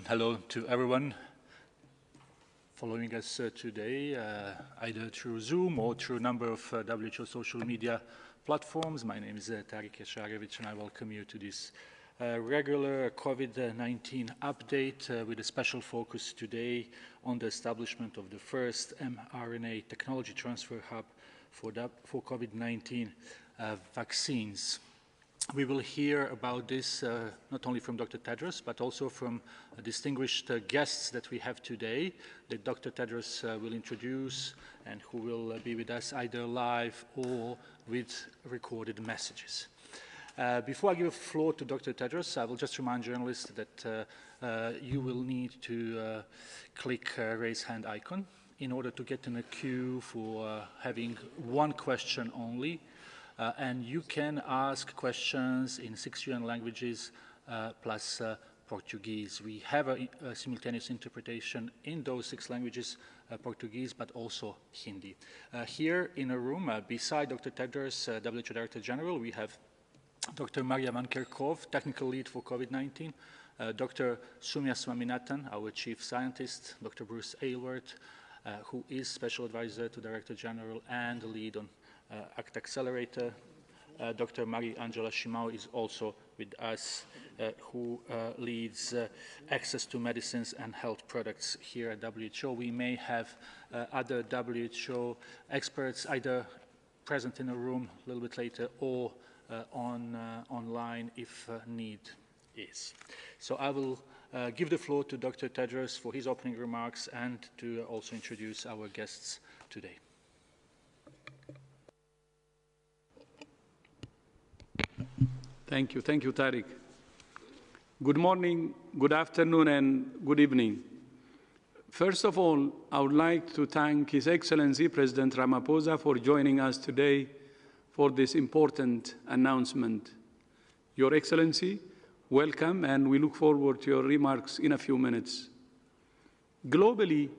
Hello to everyone following us today, either through Zoom or through a number of WHO social media platforms. My name is Tarik Yasharevich, and I welcome you to this regular COVID-19 update with a special focus today on the establishment of the first mRNA technology transfer hub for COVID-19 vaccines. We will hear about this not only from Dr. Tedros, but also from distinguished guests that we have today, that Dr. Tedros will introduce and who will be with us either live or with recorded messages. Before I give the floor to Dr. Tedros, I will just remind journalists that you will need to click raise hand icon in order to get in a queue for having one question only. And you can ask questions in 6 UN languages plus Portuguese. We have a simultaneous interpretation in those 6 languages, Portuguese, but also Hindi. Here in a room, beside Dr. Tedros, WHO Director General, we have Dr. Maria Van Kerkhove, Technical Lead for COVID-19, Dr. Soumya Swaminathan, our Chief Scientist, Dr. Bruce Aylward, who is Special Advisor to Director General and Lead on ACT Accelerator. Dr. Marie-Angela Shimao is also with us, who leads access to medicines and health products here at WHO. We may have other WHO experts either present in the room a little bit later or online if need is. So I will give the floor to Dr. Tedros for his opening remarks and to also introduce our guests today. Thank you, Tariq. Good morning, good afternoon, and good evening. First of all, I would like to thank His Excellency President Ramaphosa for joining us today for this important announcement. Your Excellency, welcome, and we look forward to your remarks in a few minutes. Globally,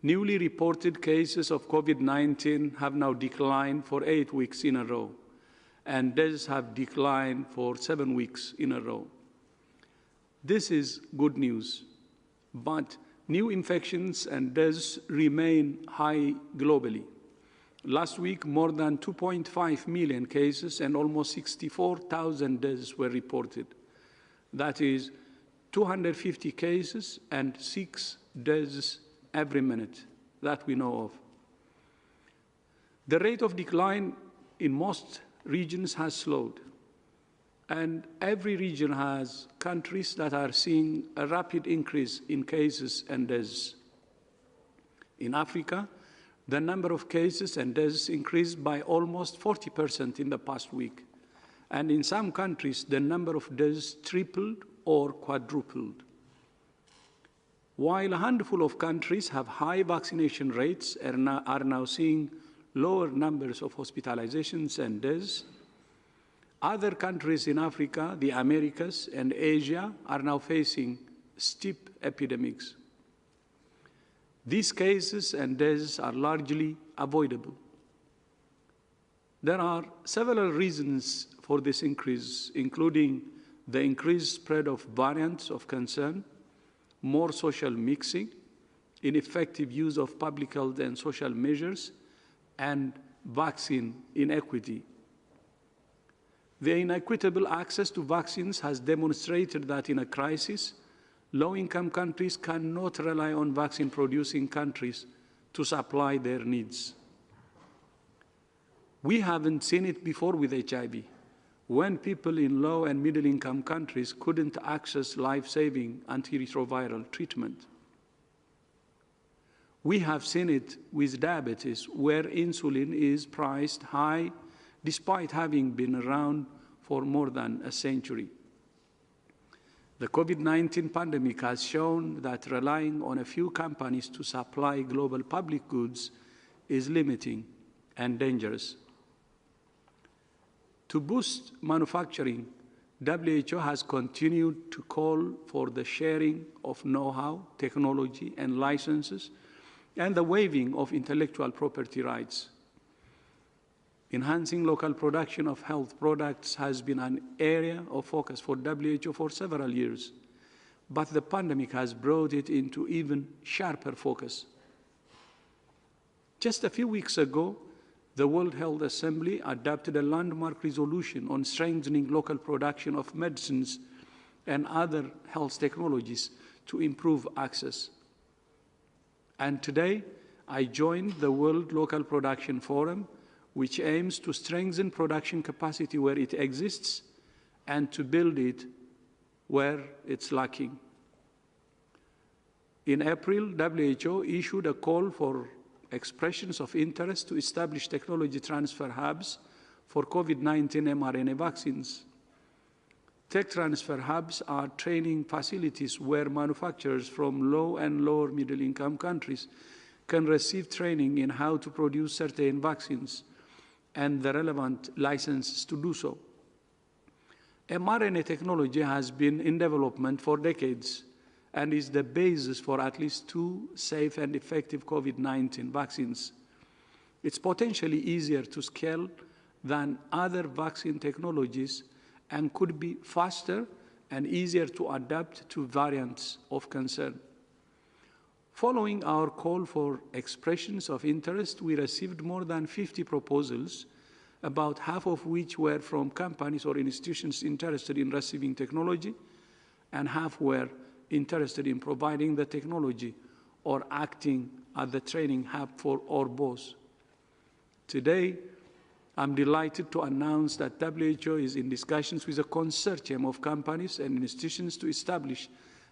newly reported cases of COVID-19 have now declined for 8 weeks in a row, and deaths have declined for 7 weeks in a row. This is good news, but new infections and deaths remain high globally. Last week, more than 2.5 million cases and almost 64,000 deaths were reported. That is 250 cases and 6 deaths every minute that we know of. The rate of decline in most regions has slowed, and every region has countries that are seeing a rapid increase in cases and deaths. In Africa, the number of cases and deaths increased by almost 40% in the past week, and in some countries, the number of deaths tripled or quadrupled. While a handful of countries have high vaccination rates and are now seeing lower numbers of hospitalizations and deaths, other countries in Africa, the Americas, and Asia are now facing steep epidemics. These cases and deaths are largely avoidable. There are several reasons for this increase, including the increased spread of variants of concern, more social mixing, ineffective use of public health and social measures, and vaccine inequity. The inequitable access to vaccines has demonstrated that in a crisis, low-income countries cannot rely on vaccine-producing countries to supply their needs. We haven't seen it before with HIV, when people in low and middle-income countries couldn't access life-saving antiretroviral treatment. We have seen it with diabetes, where insulin is priced high despite having been around for more than a century. The COVID-19 pandemic has shown that relying on a few companies to supply global public goods is limiting and dangerous. To boost manufacturing, WHO has continued to call for the sharing of know-how, technology, and licenses, and the waiving of intellectual property rights. Enhancing local production of health products has been an area of focus for WHO for several years. but the pandemic has brought it into even sharper focus. Just a few weeks ago, the World Health Assembly adopted a landmark resolution on strengthening local production of medicines and other health technologies to improve access. And today, I joined the World Local Production Forum, which aims to strengthen production capacity where it exists and to build it where it's lacking. In April, WHO issued a call for expressions of interest to establish technology transfer hubs for COVID-19 mRNA vaccines. Tech transfer hubs are training facilities where manufacturers from low and lower middle-income countries can receive training in how to produce certain vaccines and the relevant licenses to do so. mRNA technology has been in development for decades and is the basis for at least 2 safe and effective COVID-19 vaccines. It's potentially easier to scale than other vaccine technologies and could be faster and easier to adapt to variants of concern. Following our call for expressions of interest, we received more than 50 proposals, about half of which were from companies or institutions interested in receiving technology, and half were interested in providing the technology or acting as the training hub for or both. Today, I'm delighted to announce that WHO is in discussions with a consortium of companies and institutions to establish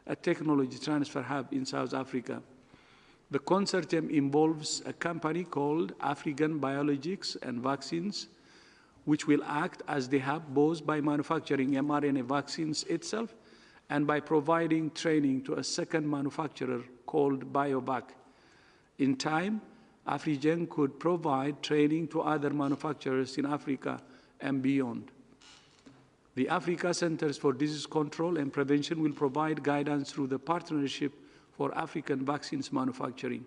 a technology transfer hub in South Africa. The consortium involves a company called African Biologics and Vaccines, which will act as the hub both by manufacturing mRNA vaccines itself and by providing training to a second manufacturer called BioVac. In time, Afrigen could provide training to other manufacturers in Africa and beyond. The Africa Centers for Disease Control and Prevention will provide guidance through the Partnership for African Vaccines Manufacturing.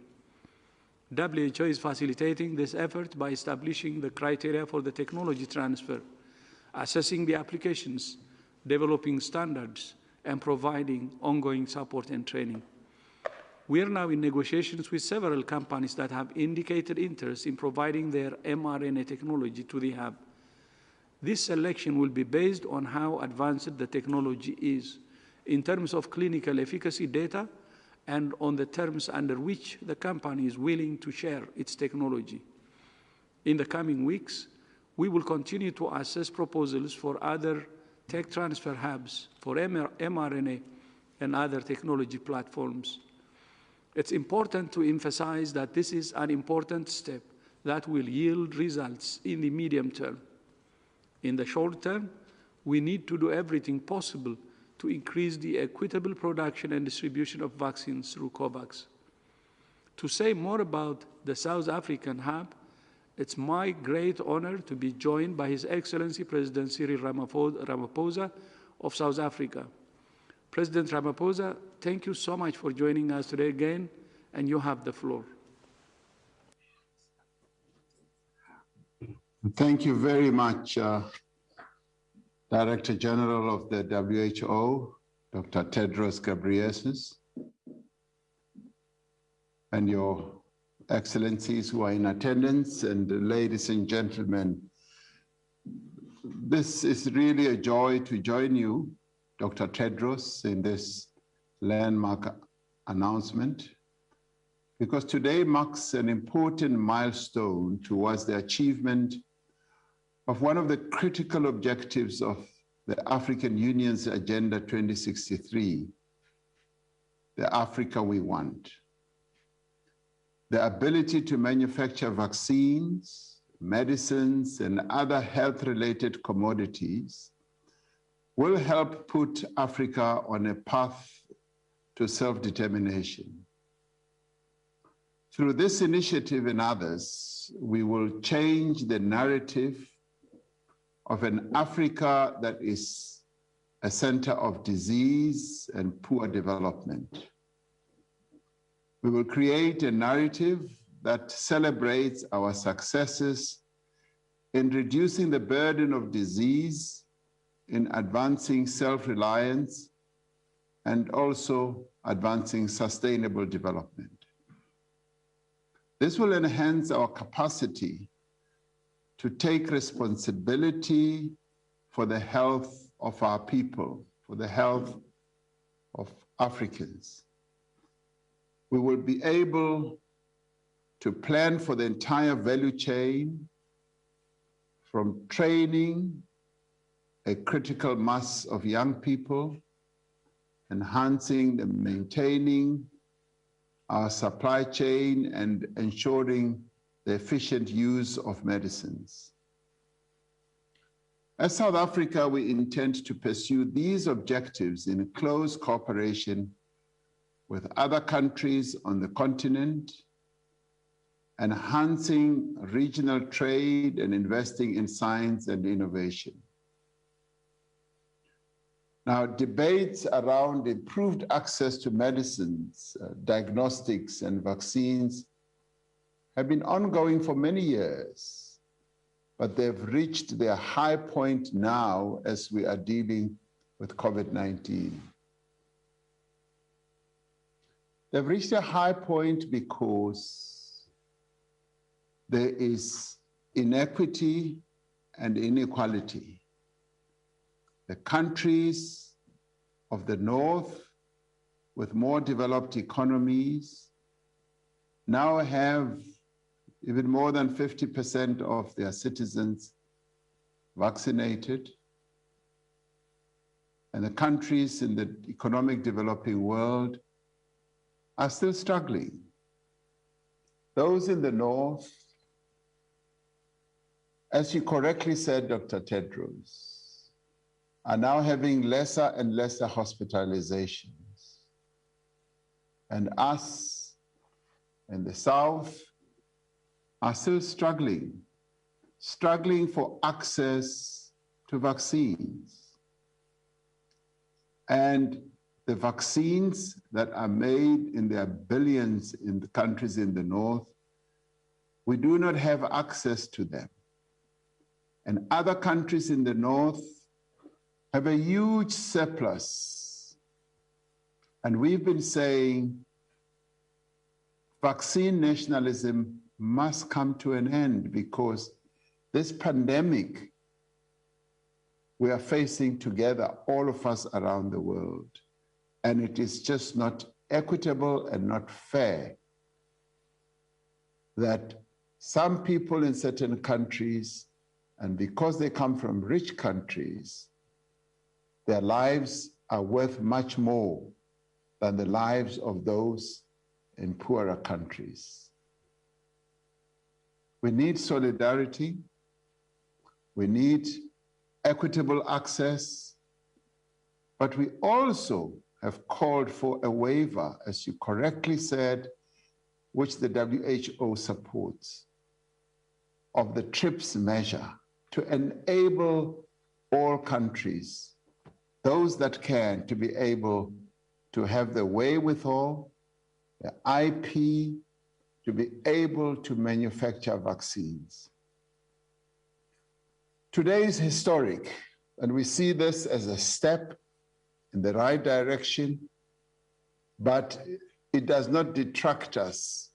WHO is facilitating this effort by establishing the criteria for the technology transfer, assessing the applications, developing standards, and providing ongoing support and training. We are now in negotiations with several companies that have indicated interest in providing their mRNA technology to the hub. This selection will be based on how advanced the technology is in terms of clinical efficacy data and on the terms under which the company is willing to share its technology. In the coming weeks, we will continue to assess proposals for other tech transfer hubs for mRNA and other technology platforms. It's important to emphasize that this is an important step that will yield results in the medium term. In the short term, we need to do everything possible to increase the equitable production and distribution of vaccines through COVAX. To say more about the South African hub, it's my great honor to be joined by His Excellency President Cyril Ramaphosa of South Africa. President Ramaphosa, thank you so much for joining us today again, and you have the floor. Thank you very much, Director General of the WHO, Dr. Tedros Ghebreyesus, and your Excellencies who are in attendance, and ladies and gentlemen. This is really a joy to join you, Dr. Tedros, in this landmark announcement, because today marks an important milestone towards the achievement of one of the critical objectives of the African Union's Agenda 2063, the Africa we want. The ability to manufacture vaccines, medicines, and other health-related commodities will help put Africa on a path to self-determination. Through this initiative and others, we will change the narrative of an Africa that is a center of disease and poor development. We will create a narrative that celebrates our successes in reducing the burden of disease, in advancing self-reliance, and also advancing sustainable development. This will enhance our capacity to take responsibility for the health of our people, for the health of Africans. We will be able to plan for the entire value chain, from training a critical mass of young people, enhancing and maintaining our supply chain, and ensuring the efficient use of medicines. As South Africa, we intend to pursue these objectives in close cooperation with other countries on the continent, enhancing regional trade and investing in science and innovation. Now, debates around improved access to medicines, diagnostics, and vaccines have been ongoing for many years, but they've reached their high point now as we are dealing with COVID-19. They've reached a high point because there is inequity and inequality. The countries of the North with more developed economies now have even more than 50% of their citizens vaccinated. And the countries in the economic developing world are still struggling. Those in the North, as you correctly said, Dr. Tedros, are now having lesser and lesser hospitalizations. And us in the South are still struggling for access to vaccines. And the vaccines that are made in their billions in the countries in the North, we do not have access to them. And other countries in the North have a huge surplus. And we've been saying vaccine nationalism must come to an end, because this pandemic we are facing together, all of us around the world, and it is just not equitable and not fair that some people in certain countries, and because they come from rich countries, their lives are worth much more than the lives of those in poorer countries. We need solidarity. We need equitable access, but we also have called for a waiver, as you correctly said, which the WHO supports, of the TRIPS measure to enable all countries, those that can, to be able to have the wherewithal, the IP, to be able to manufacture vaccines. Today is historic, and we see this as a step in the right direction, but it does not detract us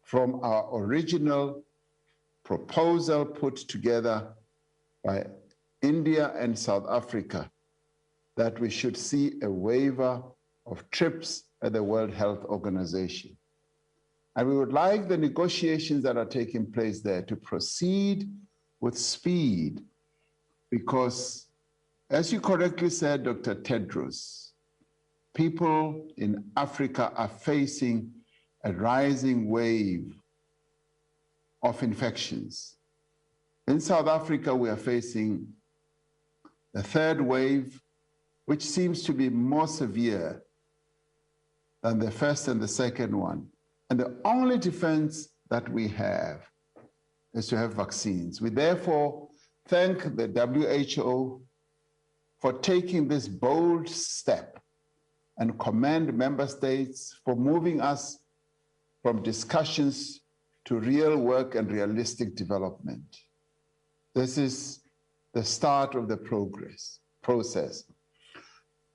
from our original proposal put together by India and South Africa, that we should see a waiver of TRIPS at the World Health Organization. And we would like the negotiations that are taking place there to proceed with speed, because, as you correctly said, Dr. Tedros, people in Africa are facing a rising wave of infections. In South Africa, we are facing the third wave, which seems to be more severe than the first and the second one. And the only defense that we have is to have vaccines. We therefore thank the WHO for taking this bold step and commend member states for moving us from discussions to real work and realistic development. This is the start of the process.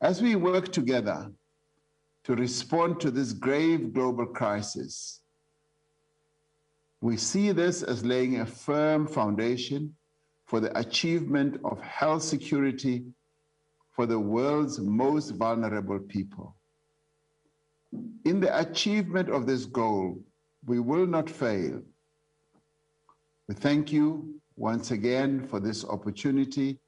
As we work together to respond to this grave global crisis, we see this as laying a firm foundation for the achievement of health security for the world's most vulnerable people. In the achievement of this goal, we will not fail. We thank you once again for this opportunity.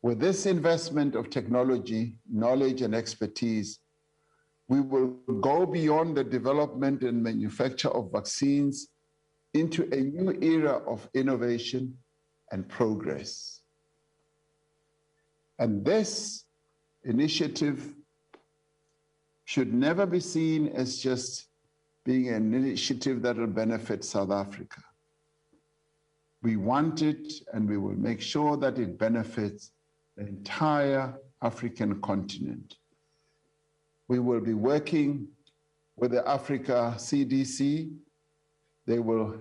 With this investment of technology, knowledge, and expertise, we will go beyond the development and manufacture of vaccines into a new era of innovation and progress. And this initiative should never be seen as just being an initiative that will benefit South Africa. We want it, and we will make sure that it benefits the entire African continent. We will be working with the Africa CDC. They will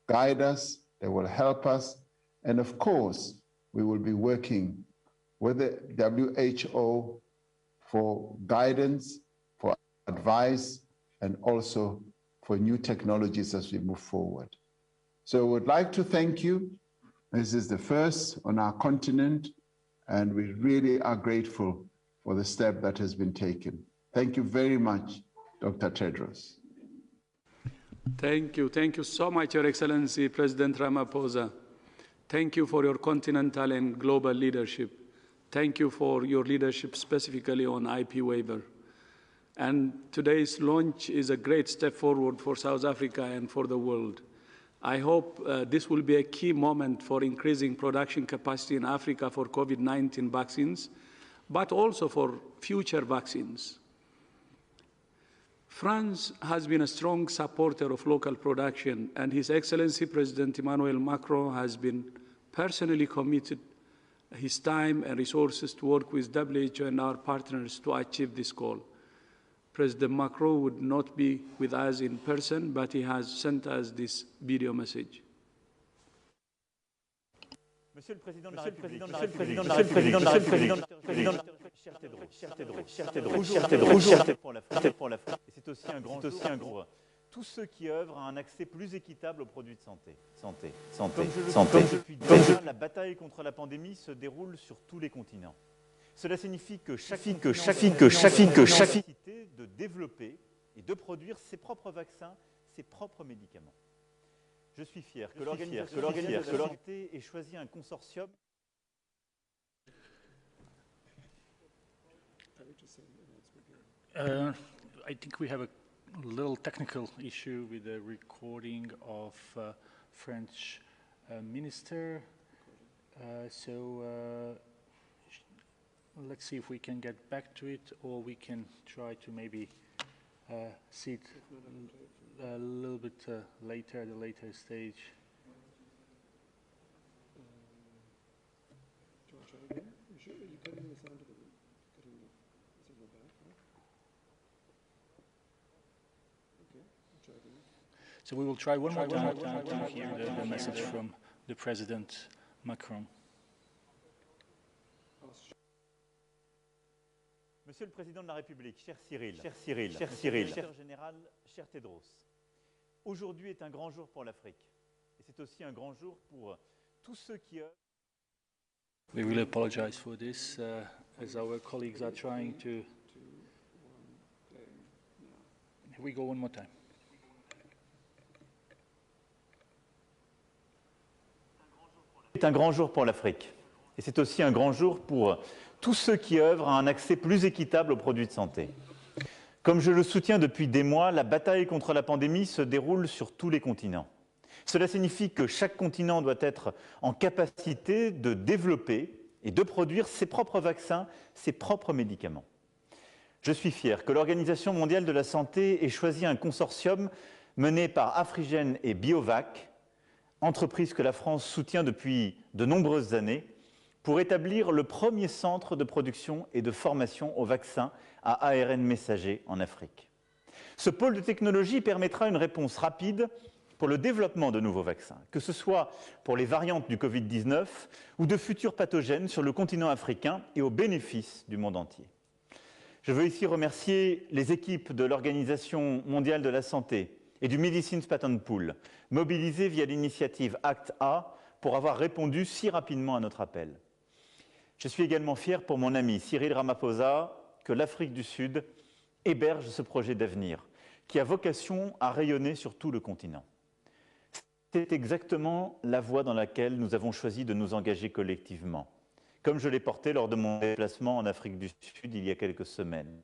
guide us, they will help us, and of course, we will be working with the WHO for guidance, for advice, and also for new technologies as we move forward. So I would like to thank you. This is the first on our continent, and we really are grateful for the step that has been taken. Thank you very much, Dr. Tedros. Thank you so much, Your Excellency, President Ramaphosa. Thank you for your continental and global leadership. Thank you for your leadership specifically on IP waiver. And today's launch is a great step forward for South Africa and for the world. I hope this will be a key moment for increasing production capacity in Africa for COVID-19 vaccines, but also for future vaccines. France has been a strong supporter of local production, and His Excellency President Emmanuel Macron has been personally committed his time and resources to work with WHO and our partners to achieve this goal. President Macron would not be with us in person, but he has sent us this video message. Monsieur le Président de la République, Monsieur le Président de la République, Monsieur le Président de la République, cher Tedros, pour l'Afrique. Et c'est aussi un grand jour pour tous ceux qui œuvrent à un accès plus équitable aux produits de santé. Depuis 10 ans, la bataille contre la pandémie se déroule sur tous les continents. Cela signifie que chaque capacité de développer et de produire ses propres vaccins, ses propres médicaments. Je suis fier que l'Organisation mondiale de la santé ait choisi un consortium. I think we have a little technical issue with the recording of French minister. Let's see if we can get back to it, or we can try to maybe see it a little bit later, at a later stage. Do you want to try again? You cutting the sound of the signal back, right? Okay, I'll try again. So we will try one more time to hear the message from the President Macron. Monsieur le Président de la République, cher Cyril, Secrétaire général, cher Tedros, aujourd'hui est un grand jour pour l'Afrique. Et c'est aussi un grand jour pour tous ceux qui œuvrent. We really apologize for this, as our colleagues are trying to... Here we go one more time. C'est un grand jour pour l'Afrique. Et c'est aussi un grand jour pour tous ceux qui œuvrent à un accès plus équitable aux produits de santé. Comme je le soutiens depuis des mois, la bataille contre la pandémie se déroule sur tous les continents. Cela signifie que chaque continent doit être en capacité de développer et de produire ses propres vaccins, ses propres médicaments. Je suis fier que l'Organisation mondiale de la santé ait choisi un consortium mené par Afrigen et Biovac, entreprise que la France soutient depuis de nombreuses années, pour établir le premier centre de production et de formation aux vaccins à ARN messager en Afrique. Ce pôle de technologie permettra une réponse rapide pour le développement de nouveaux vaccins, que ce soit pour les variantes du Covid-19 ou de futurs pathogènes sur le continent africain et au bénéfice du monde entier. Je veux ici remercier les équipes de l'Organisation mondiale de la santé et du Medicines Patent Pool, mobilisées via l'initiative ACT-A pour avoir répondu si rapidement à notre appel. Je suis également fier pour mon ami Cyril Ramaphosa que l'Afrique du Sud héberge ce projet d'avenir qui a vocation à rayonner sur tout le continent. C'est exactement la voie dans laquelle nous avons choisi de nous engager collectivement, comme je l'ai porté lors de mon déplacement en Afrique du Sud il y a quelques semaines.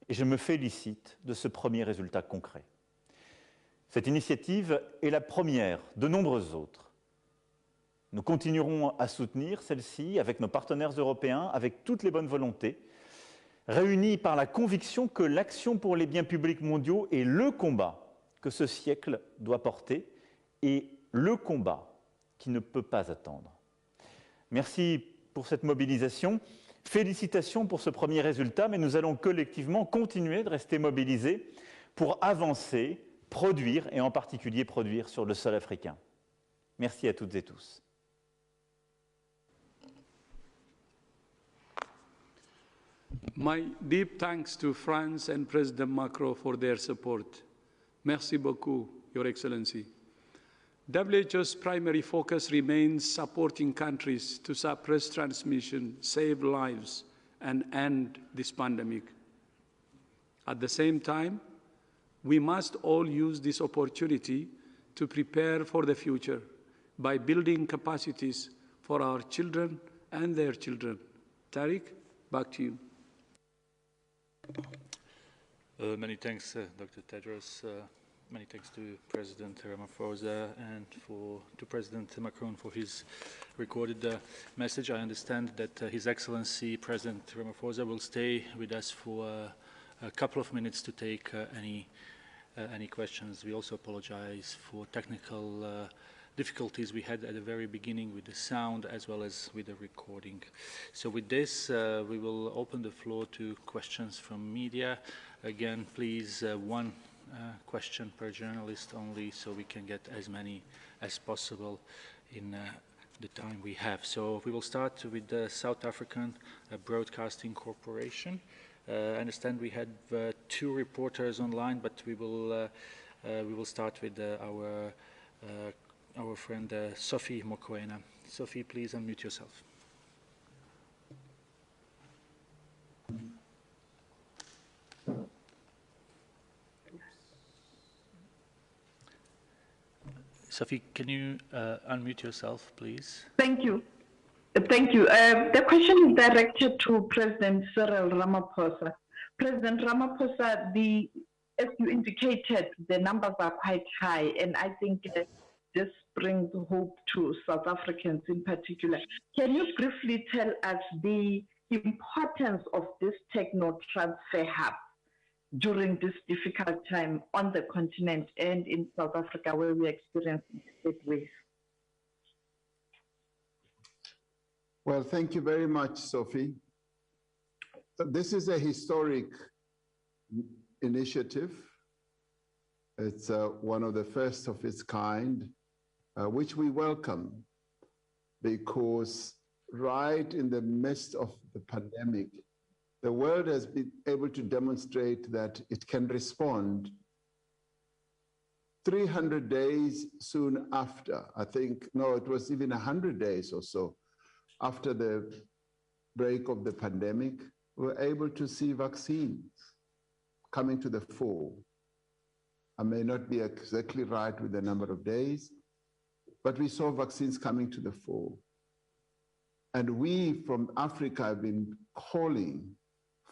Et je me félicite de ce premier résultat concret. Cette initiative est la première de nombreuses autres. Nous continuerons à soutenir celle-ci avec nos partenaires européens, avec toutes les bonnes volontés, réunis par la conviction que l'action pour les biens publics mondiaux est le combat que ce siècle doit porter et le combat qui ne peut pas attendre. Merci pour cette mobilisation. Félicitations pour ce premier résultat, mais nous allons collectivement continuer de rester mobilisés pour avancer, produire et en particulier produire sur le sol africain. Merci à toutes et tous. My deep thanks to France and President Macron for their support. Merci beaucoup, Your Excellency. WHO's primary focus remains supporting countries to suppress transmission, save lives, and end this pandemic. At the same time, we must all use this opportunity to prepare for the future by building capacities for our children and their children. Tariq, back to you. Many thanks, Dr. Tedros. Many thanks to President Ramaphosa and to President Macron for his recorded message. I understand that His Excellency President Ramaphosa will stay with us for a couple of minutes to take any questions. We also apologize for technical difficulties we had at the very beginning with the sound as well as with the recording. So with this, we will open the floor to questions from media. Again, please, one question per journalist only, so we can get as many as possible in the time we have. So we will start with the South African Broadcasting Corporation. I understand we had two reporters online, but we will start with our friend Sophie Mokoena. Sophie, please unmute yourself. Sophie, can you unmute yourself, please? Thank you. Thank you. The question is directed to President Cyril Ramaphosa. President Ramaphosa, as you indicated, the numbers are quite high, and I think this brings hope to South Africans in particular. Can you briefly tell us the importance of this techno transfer hub during this difficult time on the continent and in South Africa, where we experience third wave? Well, thank you very much, Sophie. This is a historic initiative. It's one of the first of its kind, which we welcome, because right in the midst of the pandemic, the world has been able to demonstrate that it can respond 300 days soon after. I think, no, it was even 100 days or so after the break of the pandemic, we were able to see vaccines coming to the fore. I may not be exactly right with the number of days, but we saw vaccines coming to the fore. And we from Africa have been calling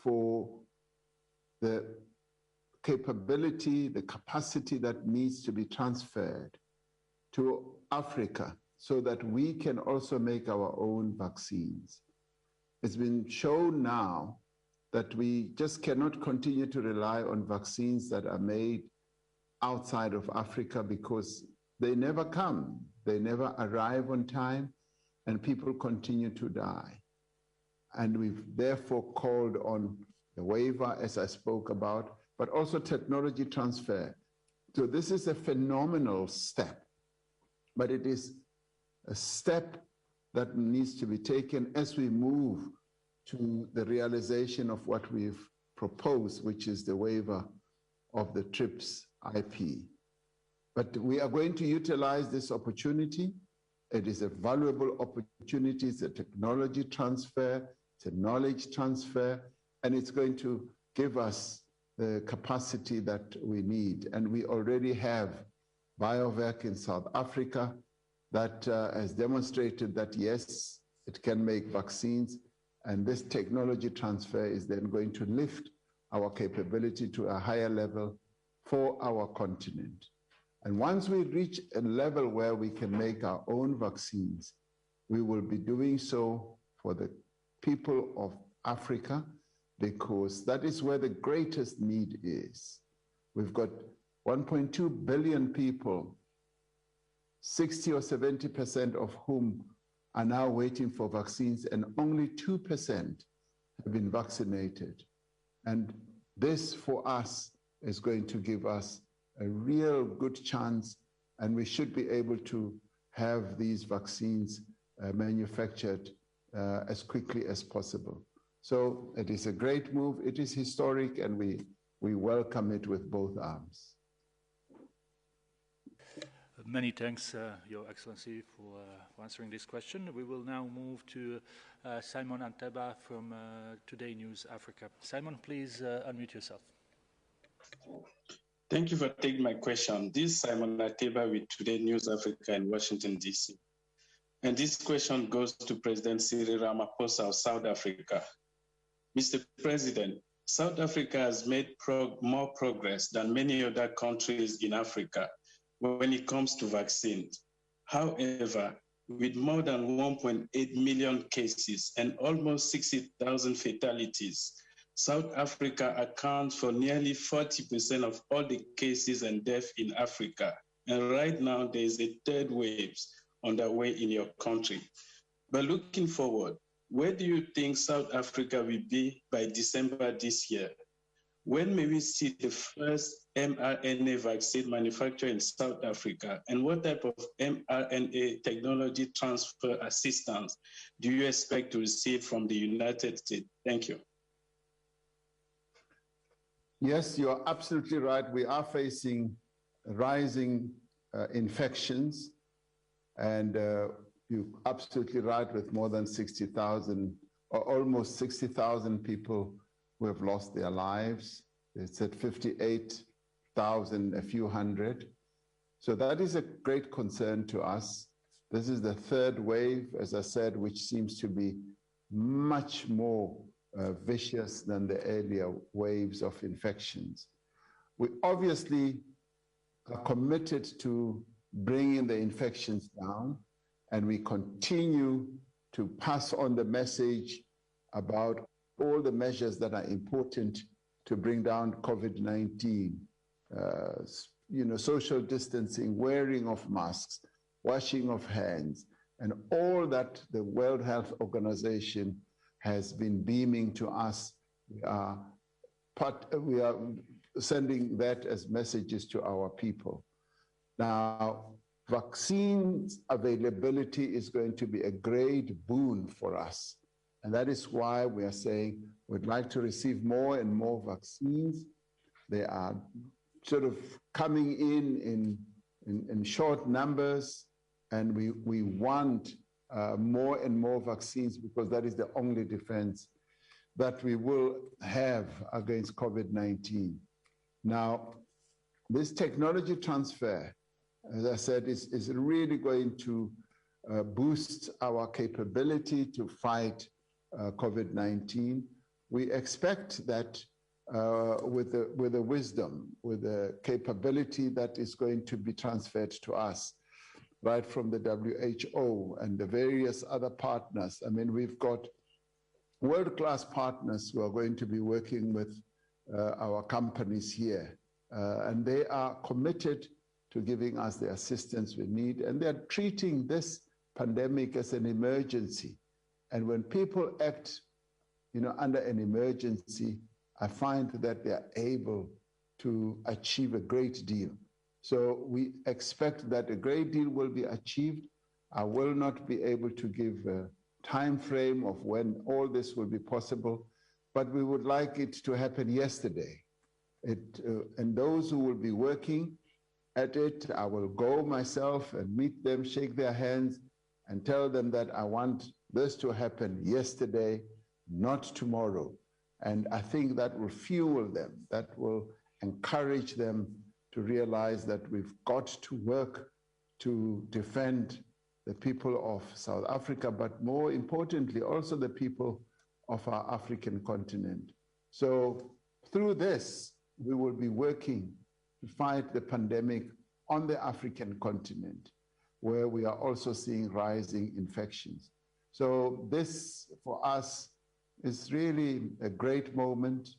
for the capability, the capacity that needs to be transferred to Africa so that we can also make our own vaccines. It's been shown now that we just cannot continue to rely on vaccines that are made outside of Africa because they never come, they never arrive on time, and people continue to die. And we've therefore called on the waiver, as I spoke about, but also technology transfer. So this is a phenomenal step, but it is a step that needs to be taken as we move to the realization of what we've proposed, which is the waiver of the TRIPS IP. But we are going to utilize this opportunity. It is a valuable opportunity. It's a technology transfer, it's a knowledge transfer, and it's going to give us the capacity that we need. And we already have BioVac in South Africa that has demonstrated that, yes, it can make vaccines. And this technology transfer is then going to lift our capability to a higher level for our continent. And once we reach a level where we can make our own vaccines, we will be doing so for the people of Africa, because that is where the greatest need is. We've got 1.2 billion people, 60 or 70% of whom are now waiting for vaccines, and only 2% have been vaccinated. And this, for us, is going to give us a real good chance, and we should be able to have these vaccines manufactured as quickly as possible. So it is a great move, it is historic, and we welcome it with both arms. Many thanks, Your Excellency, for answering this question. We will now move to Simon Anteba from Today News Africa. Simon, please unmute yourself. Thank you for taking my question. This is Simon Anteba with Today News Africa in Washington, D.C. And this question goes to President Cyril Ramaphosa of South Africa. Mr. President, South Africa has made more progress than many other countries in Africa when it comes to vaccines. However, with more than 1.8 million cases and almost 60,000 fatalities, South Africa accounts for nearly 40% of all the cases and deaths in Africa. And right now, there is a third wave underway in your country. But looking forward, where do you think South Africa will be by December this year? When may we see the first mRNA vaccine manufactured in South Africa? And what type of mRNA technology transfer assistance do you expect to receive from the United States? Thank you. Yes, you're absolutely right. We are facing rising infections, and you're absolutely right, with more than 60,000 or almost 60,000 people who have lost their lives. It's at 58,000, a few hundred. So that is a great concern to us. This is the third wave, as I said, which seems to be much more vicious than the earlier waves of infections. We obviously are committed to bringing the infections down, and we continue to pass on the message about all the measures that are important to bring down COVID-19, social distancing, wearing of masks, washing of hands, and all that the World Health Organization has been beaming to us. We are sending that as messages to our people. Now, vaccines availability is going to be a great boon for us. And that is why we are saying we'd like to receive more and more vaccines. They are sort of coming in short numbers, and we want more and more vaccines, because that is the only defense that we will have against COVID-19. Now, this technology transfer, as I said, is really going to boost our capability to fight COVID-19. We expect that with the wisdom, with the capability that is going to be transferred to us, right from the WHO and the various other partners. I mean, we've got world-class partners who are going to be working with our companies here, and they are committed to giving us the assistance we need, and they're treating this pandemic as an emergency. And when people act, under an emergency, I find that they're able to achieve a great deal. So we expect that a great deal will be achieved. I will not be able to give a time frame of when all this will be possible, but we would like it to happen yesterday. And those who will be working at it, I will go myself and meet them, shake their hands, and tell them that I want this to happen yesterday, not tomorrow. And I think that will fuel them, that will encourage them to realize that we've got to work to defend the people of South Africa, but more importantly, also the people of our African continent. So through this, we will be working to fight the pandemic on the African continent, where we are also seeing rising infections. So this, for us, is really a great moment.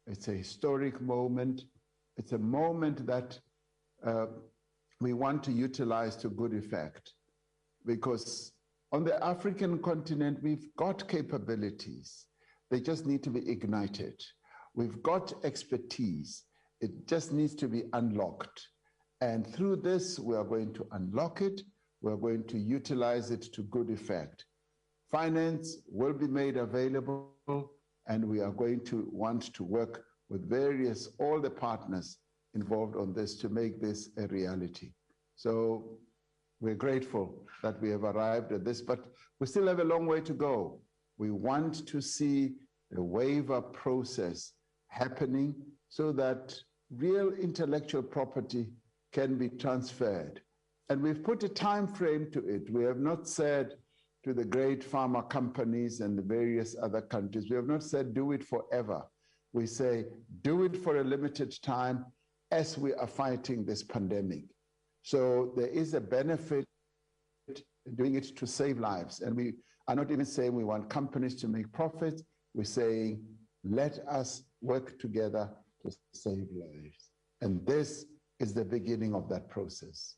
It's a historic moment. It's a moment that we want to utilize to good effect, because on the African continent, we've got capabilities. They just need to be ignited. We've got expertise. It just needs to be unlocked. And through this, we are going to unlock it. We're going to utilize it to good effect. Finance will be made available, and we are going to want to work with all the partners involved on this to make this a reality. So we're grateful that we have arrived at this, but we still have a long way to go. We want to see the waiver process happening so that real intellectual property can be transferred. And we've put a time frame to it. We have not said to the great pharma companies and the various other countries, we have not said do it forever. We say do it for a limited time as we are fighting this pandemic. So there is a benefit doing it to save lives. And we are not even saying we want companies to make profits. We're saying, let us work together to save lives. And this is the beginning of that process.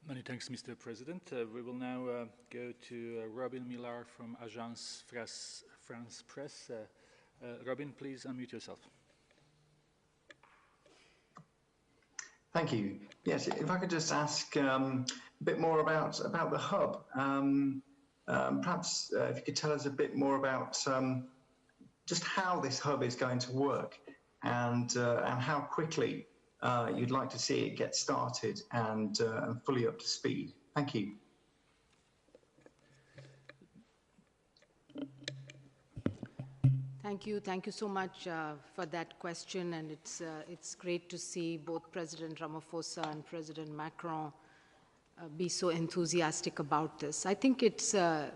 Many thanks, Mr. President. We will now go to Robin Millar from Agence France Presse. Robin, please unmute yourself. Thank you. Yes, if I could just ask a bit more about the hub. Perhaps if you could tell us a bit more about just how this hub is going to work and how quickly you'd like to see it get started and fully up to speed. Thank you. Thank you so much for that question, and it's great to see both President Ramaphosa and President Macron be so enthusiastic about this. I think it's a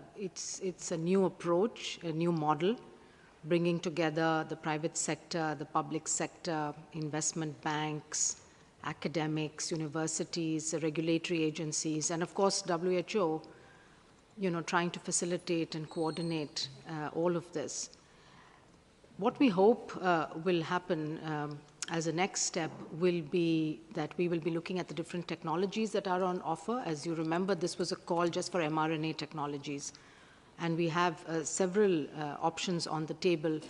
new approach, a new model, bringing together the private sector, the public sector, investment banks, academics, universities, regulatory agencies, and of course WHO, trying to facilitate and coordinate all of this. What we hope will happen as a next step will be that we will be looking at the different technologies that are on offer. As you remember, this was a call just for mRNA technologies. And we have several options on the table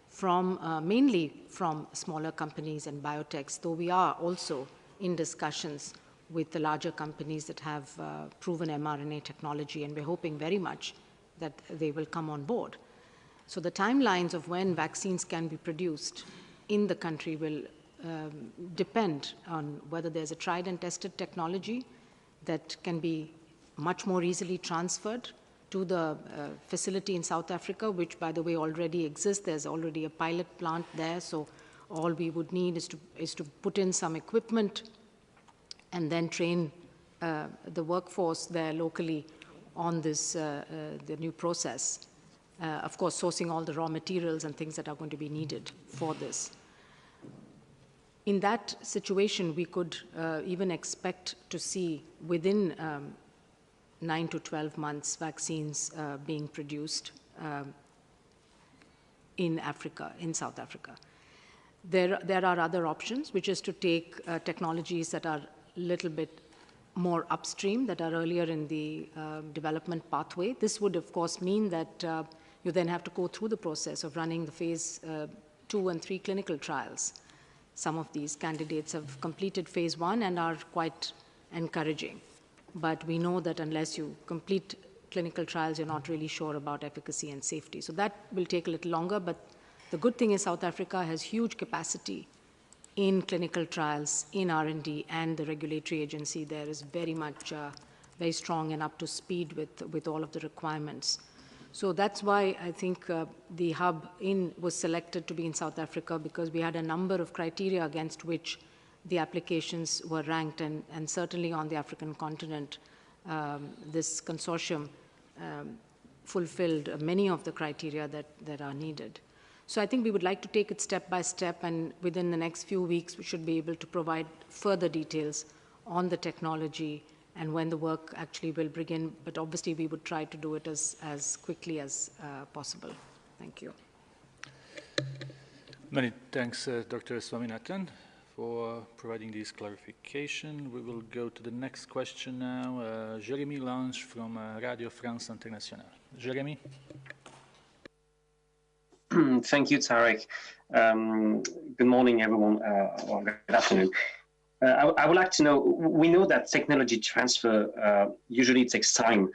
from mainly from smaller companies and biotechs, though we are also in discussions with the larger companies that have proven mRNA technology, and we're hoping very much that they will come on board. So the timelines of when vaccines can be produced in the country will depend on whether there's a tried and tested technology that can be much more easily transferred to the facility in South Africa, which, by the way, already exists. There's already a pilot plant there, so all we would need is to put in some equipment and then train the workforce there locally on this the new process. Of course, sourcing all the raw materials and things that are going to be needed for this. In that situation, we could even expect to see within 9 to 12 months vaccines being produced in Africa, in South Africa. There are other options, which is to take technologies that are a little bit more upstream, that are earlier in the development pathway. This would, of course, mean that you then have to go through the process of running the phase 2 and 3 clinical trials. some of these candidates have completed phase 1 and are quite encouraging. But we know that unless you complete clinical trials, you're not really sure about efficacy and safety. So that will take a little longer, but the good thing is South Africa has huge capacity in clinical trials, in R&D, and the regulatory agency there is very much very strong and up to speed with all of the requirements. So that's why I think the hub was selected to be in South Africa, because we had a number of criteria against which the applications were ranked, and certainly on the African continent, this consortium fulfilled many of the criteria that are needed. So I think we would like to take it step by step, and within the next few weeks, we should be able to provide further details on the technology and when the work actually will begin. But obviously, we would try to do it as quickly as possible. Thank you. Many thanks, Dr. Swaminathan, for providing this clarification. We will go to the next question now. Jérémy Lange from Radio France Internationale. Jérémy? Thank you, Tarek. Good morning, everyone, or good afternoon. I would like to know, we know that technology transfer usually takes time.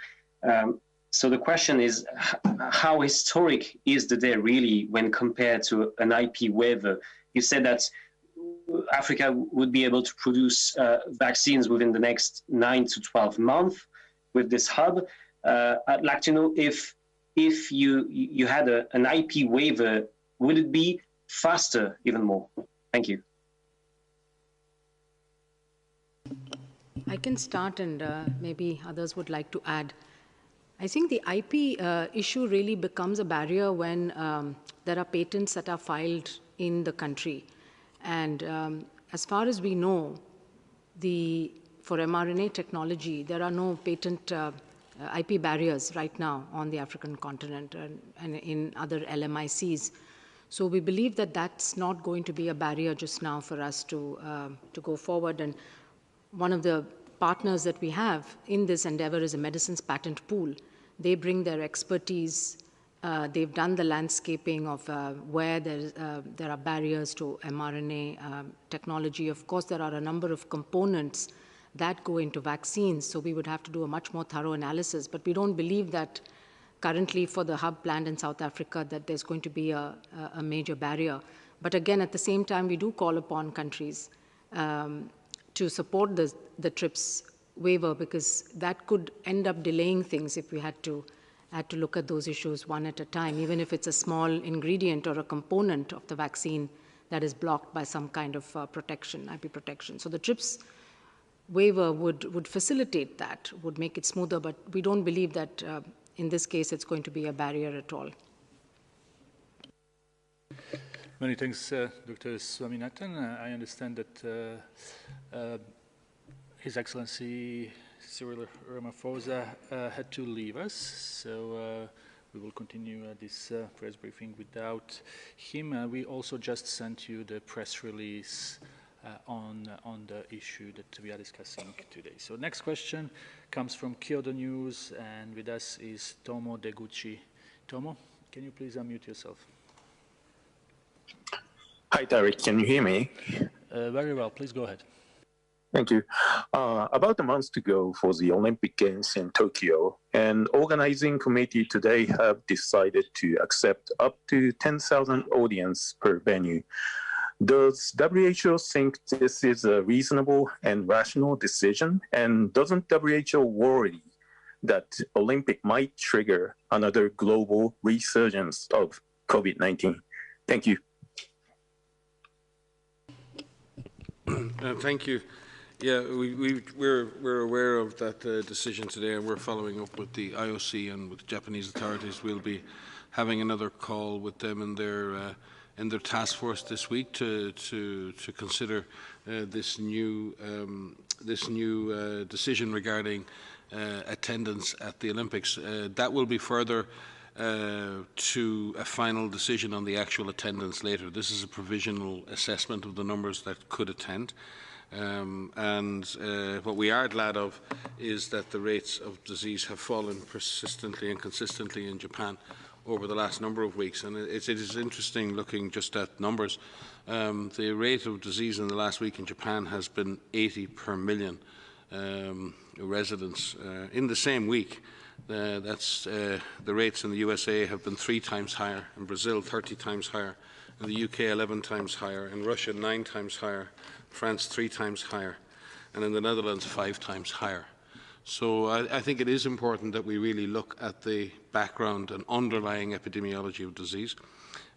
So the question is, how historic is the day really when compared to an IP waiver? You said that Africa would be able to produce vaccines within the next 9 to 12 months with this hub. I'd like to know if you had an IP waiver, would it be faster even more? Thank you. I can start, and maybe others would like to add. I think the IP issue really becomes a barrier when there are patents that are filed in the country. And as far as we know, for mRNA technology, there are no patent IP barriers right now on the African continent and in other LMICs. So we believe that that's not going to be a barrier just now for us to go forward. And one of the partners that we have in this endeavor is a medicines patent pool. They bring their expertise. They've done the landscaping of where there are barriers to mRNA technology. Of course, there are a number of components that go into vaccines, so we would have to do a much more thorough analysis. But we don't believe that currently for the hub planned in South Africa that there's going to be a major barrier. But again, at the same time, we do call upon countries to support the TRIPS waiver, because that could end up delaying things if we had to look at those issues one at a time, even if it's a small ingredient or a component of the vaccine that is blocked by some kind of protection, IP protection. So the TRIPS waiver would facilitate that, would make it smoother, but we don't believe that in this case it's going to be a barrier at all. Many thanks, Dr. Swaminathan. I understand that His Excellency Cyril Ramaphosa had to leave us, so we will continue this press briefing without him. We also just sent you the press release on the issue that we are discussing today. So next question comes from Kyoto News, and with us is Tomo Deguchi. Tomo, can you please unmute yourself? Hi, Tarek. Can you hear me? Very well. Please go ahead. Thank you. About a month to go for the Olympic Games in Tokyo, an organizing committee today have decided to accept up to 10,000 audience per venue. Does WHO think this is a reasonable and rational decision? And doesn't WHO worry that Olympic might trigger another global resurgence of COVID-19? Thank you. Thank you. Yeah, we're aware of that decision today, and we're following up with the IOC and with the Japanese authorities. We'll be having another call with them in their task force this week to consider this new decision regarding attendance at the Olympics. That will be further to a final decision on the actual attendance later. This is a provisional assessment of the numbers that could attend. What we are glad of is that the rates of disease have fallen persistently and consistently in Japan over the last number of weeks, and it is interesting looking just at numbers. The rate of disease in the last week in Japan has been 80 per million residents. In the same week, the rates in the USA have been 3 times higher, in Brazil 30 times higher, in the UK 11 times higher, in Russia 9 times higher, France 3 times higher, and in the Netherlands 5 times higher. So I think it is important that we really look at the background and underlying epidemiology of disease.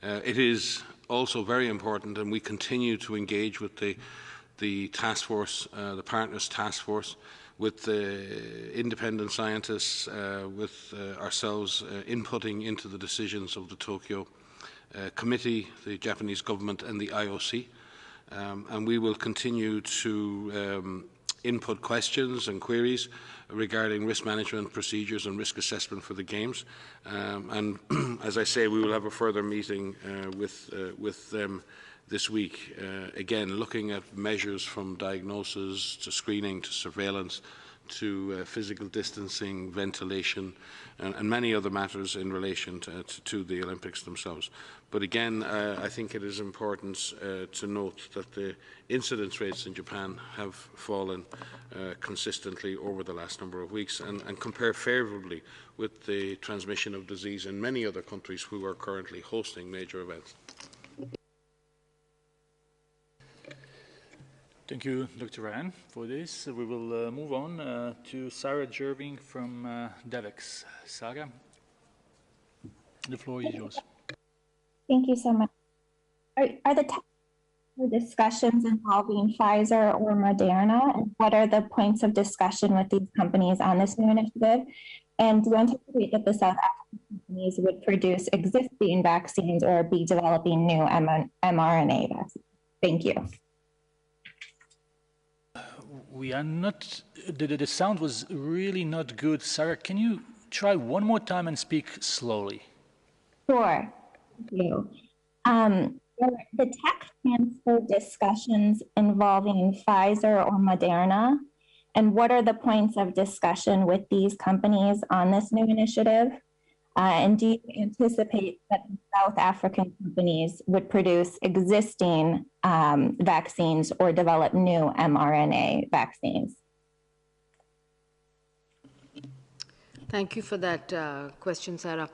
It is also very important, and we continue to engage with the task force, the partners task force, with the independent scientists, with ourselves inputting into the decisions of the Tokyo Committee, the Japanese government and the IOC. And we will continue to input questions and queries regarding risk management procedures and risk assessment for the Games. And as I say, we will have a further meeting with them this week, again, looking at measures from diagnosis to screening to surveillance to physical distancing, ventilation, and many other matters in relation to the Olympics themselves. But again, I think it is important to note that the incidence rates in Japan have fallen consistently over the last number of weeks and compare favourably with the transmission of disease in many other countries who are currently hosting major events. Thank you, Dr. Ryan, for this. We will move on to Sarah Jerving from DEVEX. Sarah, the floor is yours. Thank you so much. Are the discussions involving Pfizer or Moderna, and what are the points of discussion with these companies on this new initiative? And do you anticipate that the South African companies would produce existing vaccines or be developing new mRNA vaccines? Thank you. We are not, the sound was really not good. Sarah, can you try one more time and speak slowly? Sure, thank you. The tech transfer discussions involving Pfizer or Moderna, and what are the points of discussion with these companies on this new initiative? And do you anticipate that South African companies would produce existing vaccines or develop new mRNA vaccines? Thank you for that question, Sarah.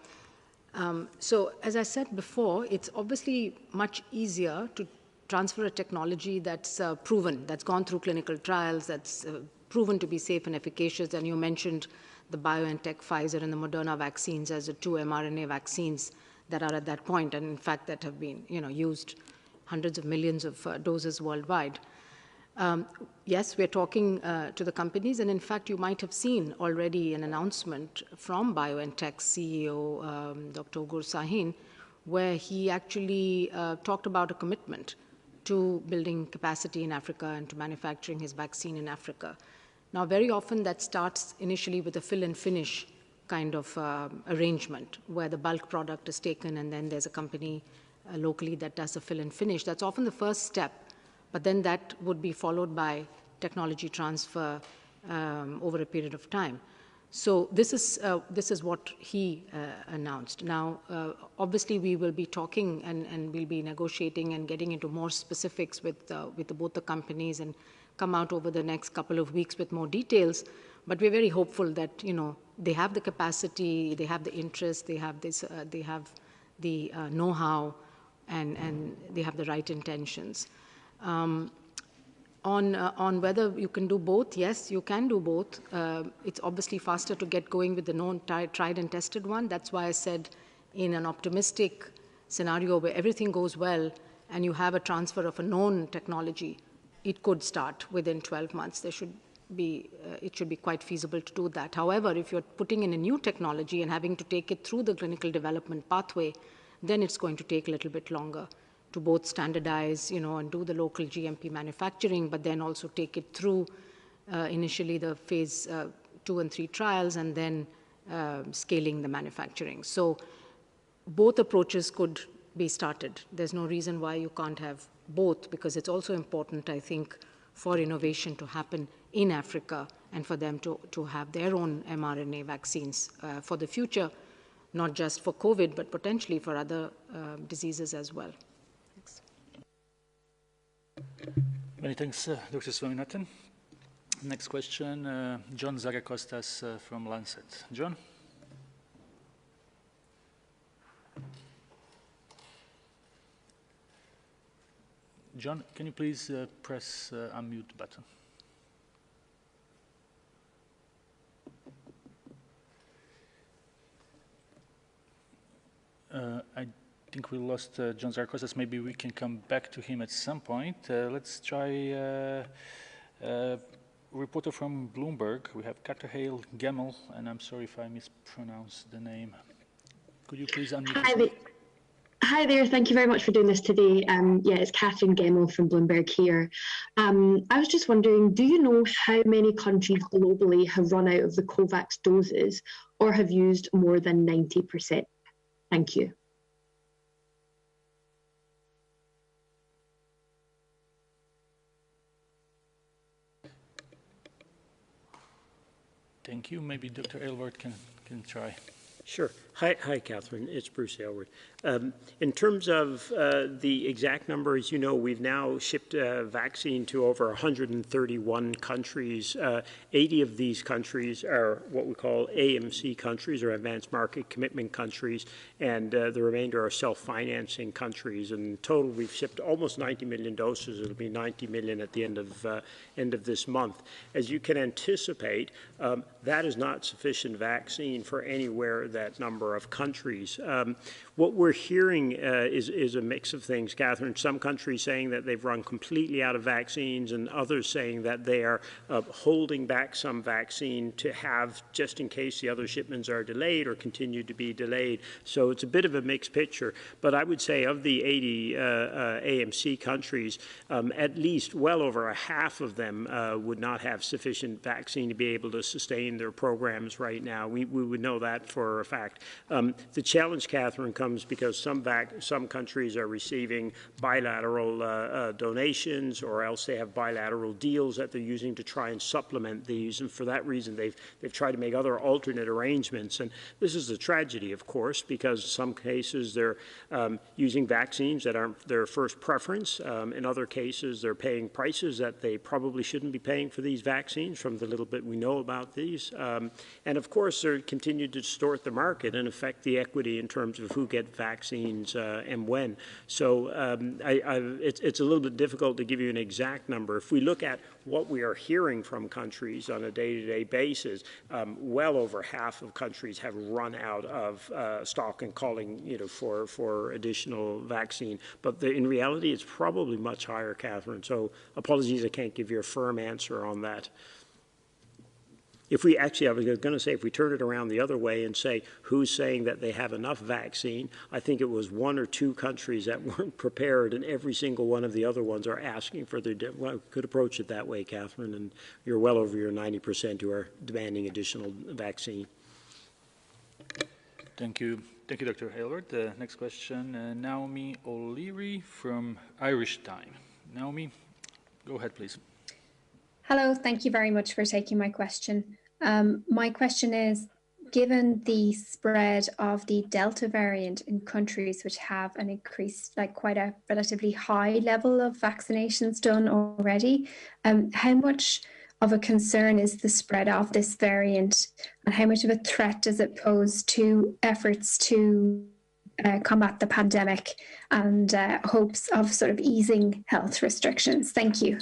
So as I said before, it's obviously much easier to transfer a technology that's proven, that's gone through clinical trials, that's proven to be safe and efficacious. And you mentioned the BioNTech, Pfizer, and the Moderna vaccines as the 2 mRNA vaccines that are at that point, and in fact that have been used hundreds of millions of doses worldwide. Yes, we're talking to the companies, and in fact you might have seen already an announcement from BioNTech's CEO, Dr. Ugur Sahin, where he actually talked about a commitment to building capacity in Africa and to manufacturing his vaccine in Africa. Now, very often that starts initially with a fill and finish kind of arrangement where the bulk product is taken and then there's a company locally that does the fill and finish. That's often the first step, but then that would be followed by technology transfer over a period of time. So this is what he announced. Now, obviously, we will be talking and we'll be negotiating and getting into more specifics with both the companies and come out over the next couple of weeks with more details. But we're very hopeful that they have the capacity, they have the interest, they have this, they have the know-how, and they have the right intentions. On whether you can do both, yes, you can do both. It's obviously faster to get going with the known, tried and tested one. That's why I said in an optimistic scenario where everything goes well and you have a transfer of a known technology, it could start within 12 months. There should be, it should be quite feasible to do that. However, if you're putting in a new technology and having to take it through the clinical development pathway, then it's going to take a little bit longer to both standardize, and do the local GMP manufacturing, but then also take it through initially the phase 2 and 3 trials and then scaling the manufacturing. So both approaches could be started. There's no reason why you can't have both, because it's also important, I think, for innovation to happen in Africa and for them to have their own mRNA vaccines for the future. not just for COVID, but potentially for other diseases as well. Thanks. Many thanks, Dr. Swaminathan. Next question, John Zagakostas from Lancet. John? John, can you please press unmute button? I think we lost John Zagakostas. Maybe we can come back to him at some point. Let's try reporter from Bloomberg. We have Hathaway Gemmell, and I'm sorry if I mispronounced the name. Could you please unmute? Hi there, thank you very much for doing this today. Yeah, it's Catherine Gemmell from Bloomberg here. I was just wondering, do you know how many countries globally have run out of the COVAX doses or have used more than 90%? Thank you. Thank you. Maybe Dr. Aylward can try. Sure. Hi, Catherine. It's Bruce Aylward. In terms of the exact number, as you know, we've now shipped vaccine to over 131 countries. 80 of these countries are what we call AMC countries, or advanced market commitment countries, and the remainder are self-financing countries. In total, we've shipped almost 90 million doses. It'll be 90 million at the end of this month. As you can anticipate, that is not sufficient vaccine for anywhere that number of countries. What we're hearing is a mix of things, Catherine. Some countries saying that they've run completely out of vaccines, and others saying that they are holding back some vaccine to have just in case the other shipments are delayed or continue to be delayed. So it's a bit of a mixed picture. But I would say of the 80 AMC countries, at least well over a half of them would not have sufficient vaccine to be able to sustain their programs right now. We would know that for a fact. The challenge, Catherine, comes because some countries are receiving bilateral donations, or else they have bilateral deals that they're using to try and supplement these, and for that reason they've tried to make other alternate arrangements. And this is a tragedy, of course, because in some cases they're using vaccines that aren't their first preference. In other cases, they're paying prices that they probably shouldn't be paying for these vaccines, from the little bit we know about these. And of course, they continue to distort the market and affect the equity in terms of who get vaccines and when. So it's a little bit difficult to give you an exact number. If we look at what we are hearing from countries on a day-to-day basis, well over half of countries have run out of stock and calling, for additional vaccine. But in reality, it's probably much higher, Catherine. So apologies, I can't give you a firm answer on that. If we actually, I was going to say, if we turn it around the other way and say who's saying that they have enough vaccine, I think it was 1 or 2 countries that weren't prepared, and every single one of the other ones are asking for their, well, we could approach it that way, Catherine, and you're well over your 90% who are demanding additional vaccine. Thank you. Thank you, Dr. Aylward. Next question, Naomi O'Leary from Irish Time. Naomi, go ahead, please. Hello, thank you very much for taking my question. My question is, given the spread of the Delta variant in countries which have an increased, quite a relatively high level of vaccinations done already, how much of a concern is the spread of this variant, and how much of a threat does it pose to efforts to combat the pandemic and hopes of sort of easing health restrictions? Thank you.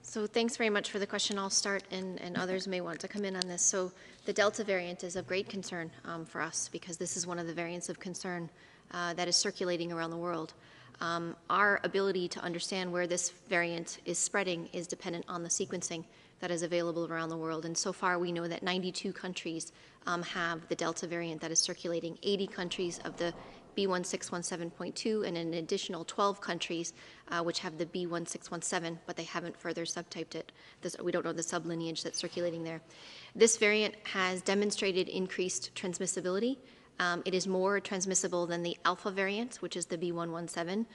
So thanks very much for the question. I'll start, and others may want to come in on this. So the Delta variant is of great concern for us, because this is one of the variants of concern that is circulating around the world. Our ability to understand where this variant is spreading is dependent on the sequencing that is available around the world. And so far, we know that 92 countries have the Delta variant that is circulating, 80 countries of the B1617.2, and an additional 12 countries which have the B1617, but they haven't further subtyped it. We don't know the sublineage that's circulating there. This variant has demonstrated increased transmissibility It is more transmissible than the alpha variant, which is the B117,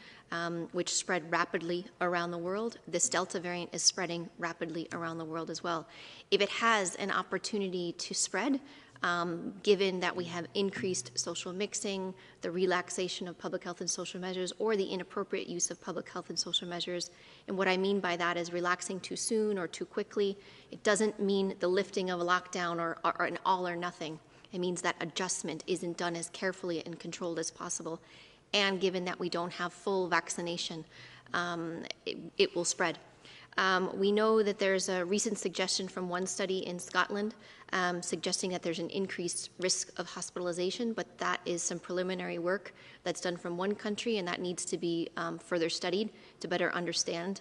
which spread rapidly around the world. This Delta variant is spreading rapidly around the world as well. If it has an opportunity to spread, given that we have increased social mixing, the relaxation of public health and social measures, or the inappropriate use of public health and social measures. And what I mean by that is relaxing too soon or too quickly. It doesn't mean the lifting of a lockdown or an all or nothing. It means that adjustment isn't done as carefully and controlled as possible. And given that we don't have full vaccination, it will spread. We know that there's a recent suggestion from one study in Scotland suggesting that there's an increased risk of hospitalization, but that is some preliminary work that's done from one country, and that needs to be further studied to better understand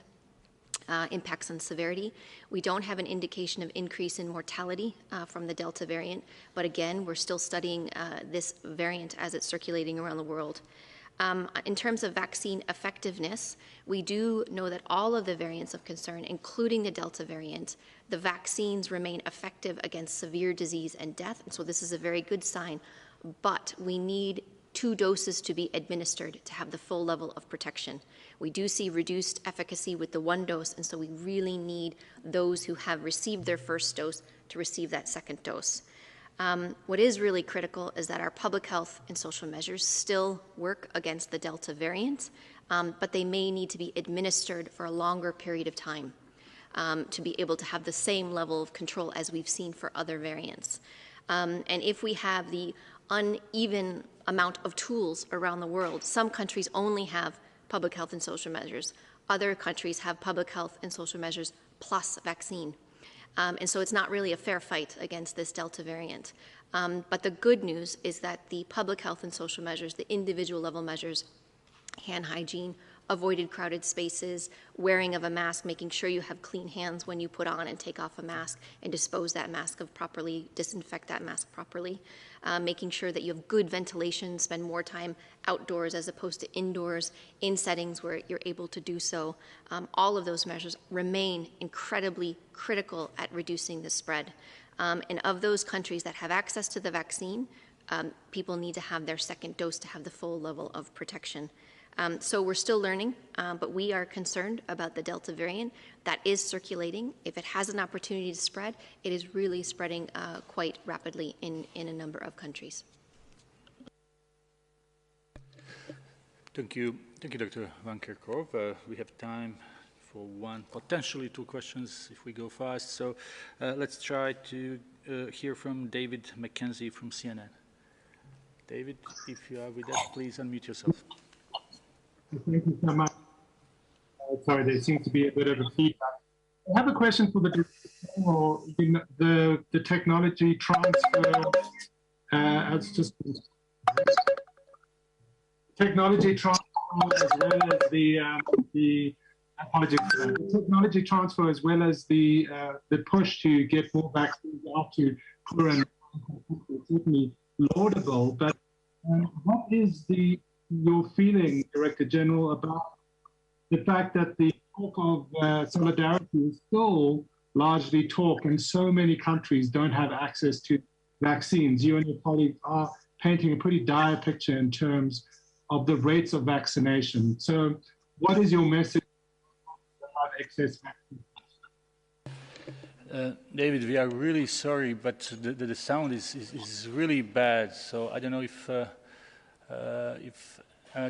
impacts on severity. We don't have an indication of increase in mortality from the Delta variant, but again, we're still studying this variant as it's circulating around the world. In terms of vaccine effectiveness, we do know that all of the variants of concern, including the Delta variant, the vaccines remain effective against severe disease and death, and so this is a very good sign, but we need 2 doses to be administered to have the full level of protection. We do see reduced efficacy with the 1 dose, and so we really need those who have received their first dose to receive that second dose. What is really critical is that our public health and social measures still work against the Delta variant, but they may need to be administered for a longer period of time to be able to have the same level of control as we've seen for other variants. And if we have the uneven amount of tools around the world, some countries only have public health and social measures. Other countries have public health and social measures plus vaccine. And so it's not really a fair fight against this Delta variant. But the good news is that the public health and social measures, the individual level measures, hand hygiene, avoided crowded spaces, wearing of a mask, making sure you have clean hands when you put on and take off a mask and dispose that mask of properly, disinfect that mask properly, making sure that you have good ventilation, spend more time outdoors as opposed to indoors in settings where you're able to do so. All of those measures remain incredibly critical at reducing the spread. And of those countries that have access to the vaccine, people need to have their second dose to have the full level of protection. So we're still learning, but we are concerned about the Delta variant that is circulating. If it has an opportunity to spread, it is really spreading quite rapidly in a number of countries. Thank you, Dr. Van Kerkhove. We have time for 1, potentially 2 questions if we go fast. So let's try to hear from David McKenzie from CNN. David, if you are with us, please unmute yourself. Thank you so much. Sorry, there seems to be a bit of a feedback. I have a question for the technology transfer. Technology transfer as well as the technology transfer as well as the push to get more vaccines out to poor and certainly laudable. But what is your feeling, Director General, about the fact that the talk of solidarity is still largely talk, and so many countries don't have access to vaccines? You and your colleagues are painting a pretty dire picture in terms of the rates of vaccination. So what is your message about excess vaccine? David, we are really sorry, but the sound is really bad. So I don't know if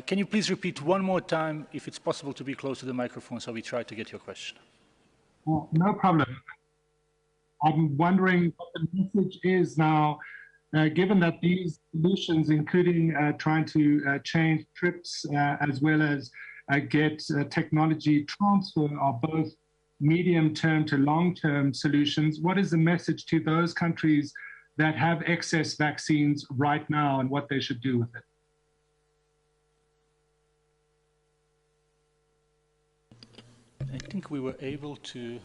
can you please repeat one more time, if it's possible to be close to the microphone, so we try to get your question. Well, no problem. I'm wondering what the message is now, given that these solutions, including trying to change trips as well as get technology transfer, are both medium-term to long-term solutions. What is the message to those countries that have excess vaccines right now and what they should do with it? I think we were able to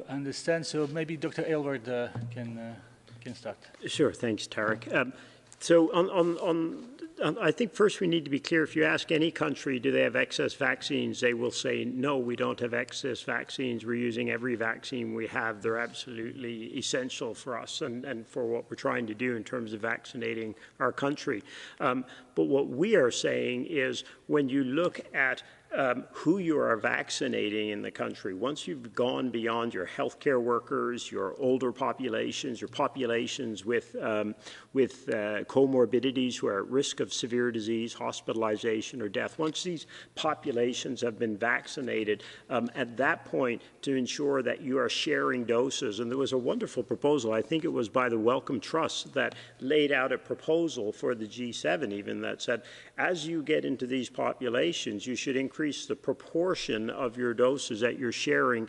understand. So maybe Dr. Aylward can start. Sure. Thanks, Tarek. So on I think first we need to be clear. If you ask any country, do they have excess vaccines, they will say, no, we don't have excess vaccines. We're using every vaccine we have. They're absolutely essential for us and for what we're trying to do in terms of vaccinating our country. But what we are saying is when you look at who you are vaccinating in the country, once you've gone beyond your healthcare workers, your older populations, your populations with comorbidities who are at risk of severe disease, hospitalization, or death, once these populations have been vaccinated, at that point, to ensure that you are sharing doses, and there was a wonderful proposal, I think it was by the Wellcome Trust, that laid out a proposal for the G7 even that said, as you get into these populations, you should increase the proportion of your doses that you're sharing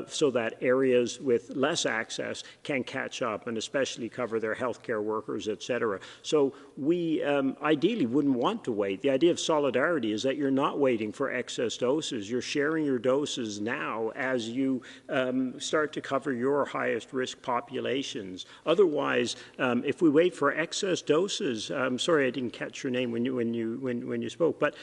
so that areas with less access can catch up and especially cover their healthcare workers, et cetera. So we ideally wouldn't want to wait. The idea of solidarity is that you're not waiting for excess doses. You're sharing your doses now as you start to cover your highest risk populations. Otherwise, if we wait for excess doses, I'm sorry I didn't catch your name when you spoke, but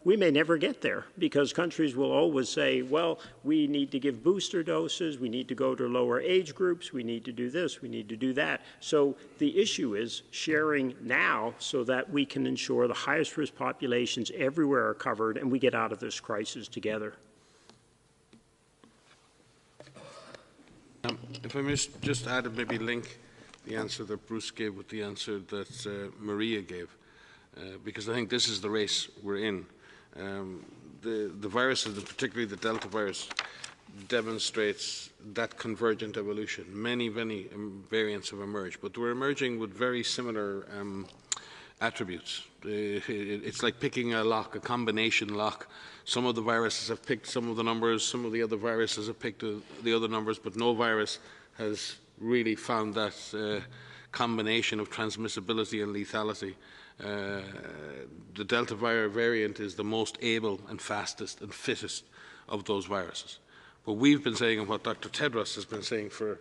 we may never get there because countries will always say, well, we need to give booster doses, we need to go to lower age groups, we need to do this, we need to do that. So the issue is sharing now so that we can ensure the highest risk populations everywhere are covered and we get out of this crisis together. If I may just add and maybe link the answer that Bruce gave with the answer that Maria gave, because I think this is the race we're in. The viruses, and particularly the Delta virus, demonstrates that convergent evolution. Many variants have emerged, but we're emerging with very similar attributes. It's like picking a lock, a combination lock. Some of the viruses have picked some of the numbers, some of the other viruses have picked the other numbers, but no virus has really found that combination of transmissibility and lethality. The Delta variant is the most able and fastest and fittest of those viruses. But we've been saying, and what Dr. Tedros has been saying for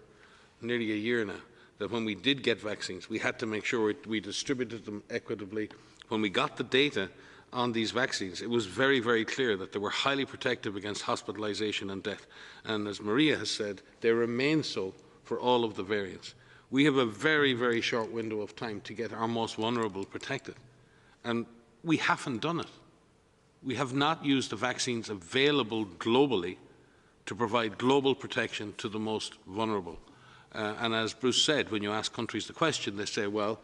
nearly a year now, that when we did get vaccines, we had to make sure we distributed them equitably. When we got the data on these vaccines, it was very, very clear that they were highly protective against hospitalization and death. And as Maria has said, they remain so for all of the variants. We have a very, very short window of time to get our most vulnerable protected. And we haven't done it. We have not used the vaccines available globally to provide global protection to the most vulnerable. And as Bruce said, when you ask countries the question, they say, well,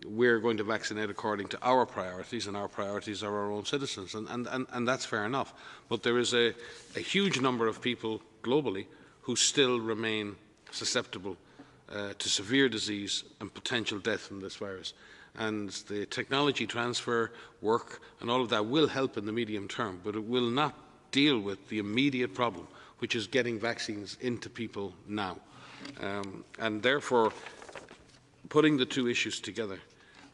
we're going to vaccinate according to our priorities, and our priorities are our own citizens. And that's fair enough. But there is a huge number of people globally who still remain susceptible to severe disease and potential death from this virus. And the technology transfer work and all of that will help in the medium term, but it will not deal with the immediate problem, which is getting vaccines into people now. And therefore, putting the two issues together,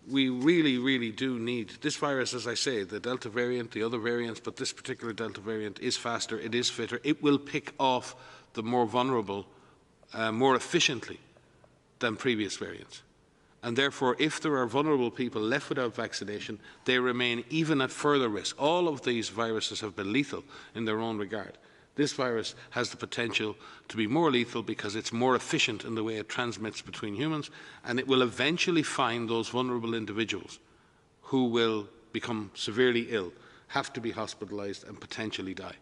we really, really do need this virus, as I say, the Delta variant, the other variants, but this particular Delta variant is faster, it is fitter, it will pick off the more vulnerable more efficiently than previous variants. And therefore, if there are vulnerable people left without vaccination, they remain even at further risk. All of these viruses have been lethal in their own regard. This virus has the potential to be more lethal because it's more efficient in the way it transmits between humans, and it will eventually find those vulnerable individuals who will become severely ill, have to be hospitalized, and potentially die.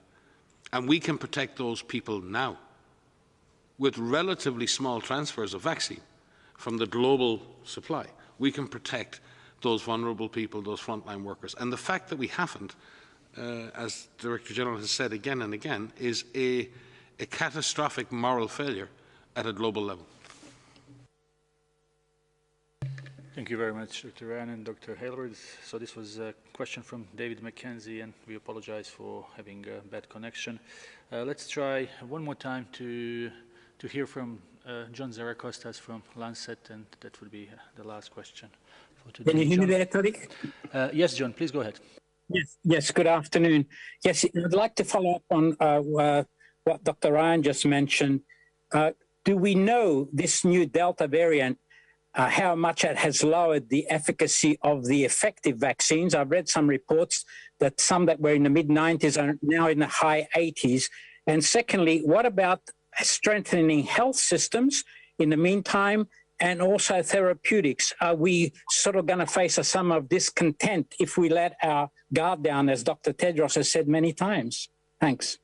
And we can protect those people now with relatively small transfers of vaccine from the global supply. We can protect those vulnerable people, those frontline workers. And the fact that we haven't, as the Director General has said again and again, is a catastrophic moral failure at a global level. Thank you very much, Dr. Ryan and Dr. Hathaway. So this was a question from David McKenzie, and we apologize for having a bad connection. Let's try one more time to hear from John Zarakostas from Lancet, and that would be the last question for today. Can you hear me there, Tariq? Yes, John, please go ahead. Yes, good afternoon. Yes, I'd like to follow up on what Dr. Ryan just mentioned. Do we know this new Delta variant how much it has lowered the efficacy of the effective vaccines. I've read some reports that some that were in the mid-90s are now in the high 80s. And secondly, what about strengthening health systems in the meantime, and also therapeutics? Are we sort of going to face a summer of discontent if we let our guard down, as Dr. Tedros has said many times? Thanks.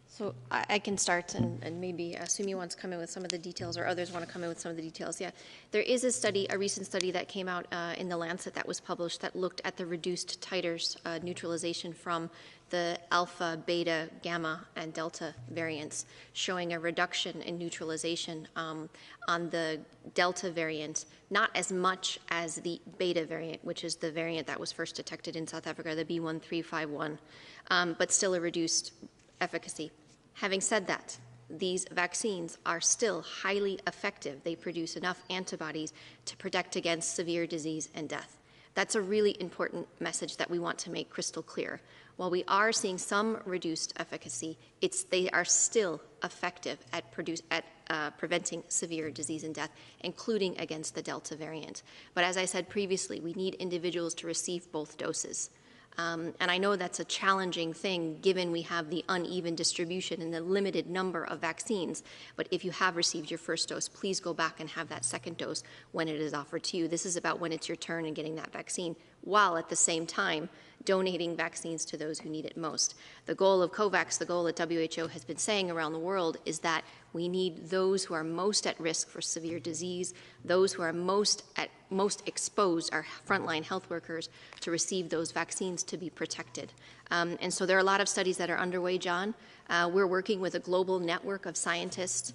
So I can start, and maybe Sumi wants to come in with some of the details, or others want to come in with some of the details. Yeah, there is a study, a recent study that came out in the Lancet that was published that looked at the reduced titers neutralization from the alpha, beta, gamma, and delta variants, showing a reduction in neutralization on the delta variant, not as much as the beta variant, which is the variant that was first detected in South Africa, the B1351, but still a reduced efficacy. Having said that, these vaccines are still highly effective. They produce enough antibodies to protect against severe disease and death. That's a really important message that we want to make crystal clear. While we are seeing some reduced efficacy, they are still effective at preventing severe disease and death, including against the Delta variant. But as I said previously, we need individuals to receive both doses. And I know that's a challenging thing given we have the uneven distribution and the limited number of vaccines. But if you have received your first dose, please go back and have that second dose when it is offered to you. This is about when it's your turn and getting that vaccine, while at the same time donating vaccines to those who need it most. The goal of COVAX, the goal that WHO has been saying around the world, is that we need those who are most at risk for severe disease, those who are most exposed, our frontline health workers, to receive those vaccines to be protected. And so there are a lot of studies that are underway, John. We're working with a global network of scientists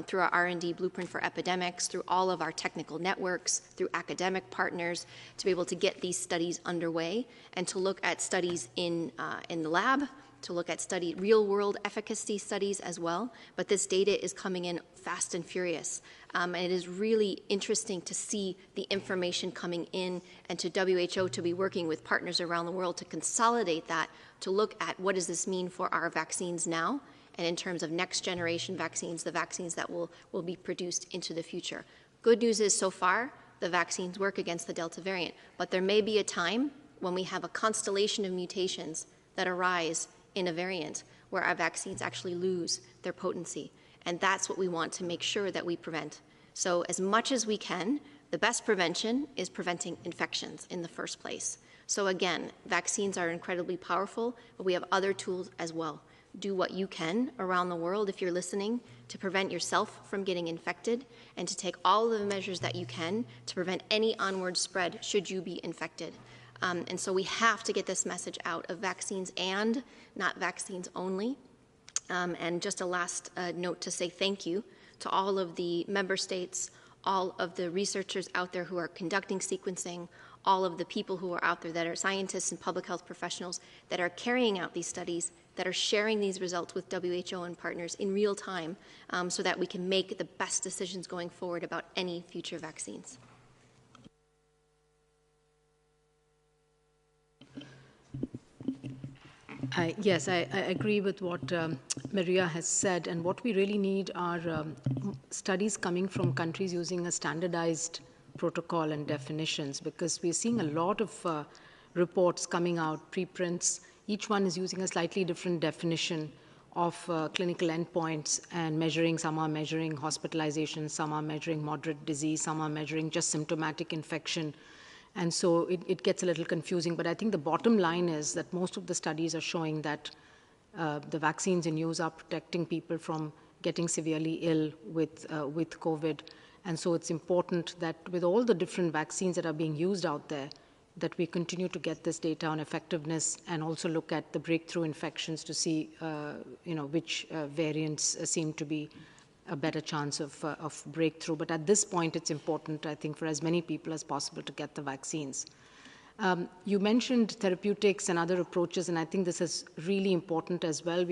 through our R&D Blueprint for Epidemics, through all of our technical networks, through academic partners, to be able to get these studies underway and to look at studies in the lab, to look at real-world efficacy studies as well. But this data is coming in fast and furious. And it is really interesting to see the information coming in, and to WHO to be working with partners around the world to consolidate that, to look at what does this mean for our vaccines now, and in terms of next generation vaccines, the vaccines that will be produced into the future. Good news is, so far, the vaccines work against the Delta variant, but there may be a time when we have a constellation of mutations that arise in a variant where our vaccines actually lose their potency. And that's what we want to make sure that we prevent. So as much as we can, the best prevention is preventing infections in the first place. So again, vaccines are incredibly powerful, but we have other tools as well. Do what you can around the world, if you're listening, to prevent yourself from getting infected, and to take all of the measures that you can to prevent any onward spread should you be infected. And so we have to get this message out of vaccines and not vaccines only. And just a last note to say thank you to all of the member states, all of the researchers out there who are conducting sequencing, all of the people who are out there that are scientists and public health professionals that are carrying out these studies, that are sharing these results with WHO and partners in real time, so that we can make the best decisions going forward about any future vaccines. Yes, I agree with what Maria has said, and what we really need are studies coming from countries using a standardized protocol and definitions, because we're seeing a lot of reports coming out, preprints. Each one is using a slightly different definition of clinical endpoints and measuring. Some are measuring hospitalization, some are measuring moderate disease, some are measuring just symptomatic infection. And so it gets a little confusing, but I think the bottom line is that most of the studies are showing that the vaccines in use are protecting people from getting severely ill with COVID. And so it's important that with all the different vaccines that are being used out there, that we continue to get this data on effectiveness and also look at the breakthrough infections to see which variants seem to be a better chance of breakthrough. But at this point, it's important, I think, for as many people as possible to get the vaccines. You mentioned therapeutics and other approaches, and I think this is really important as well.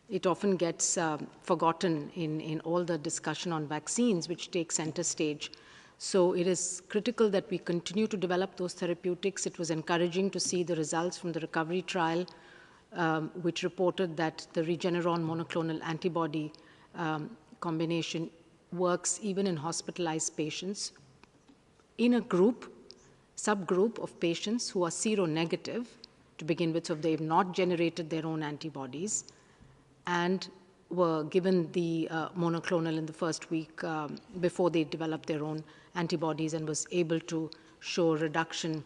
It often gets forgotten in all the discussion on vaccines, which takes center stage. So it is critical that we continue to develop those therapeutics. It was encouraging to see the results from the recovery trial, which reported that the Regeneron monoclonal antibody combination works even in hospitalized patients in a subgroup of patients who are seronegative to begin with, so if they've not generated their own antibodies and were given the monoclonal in the first week before they developed their own antibodies, and was able to show reduction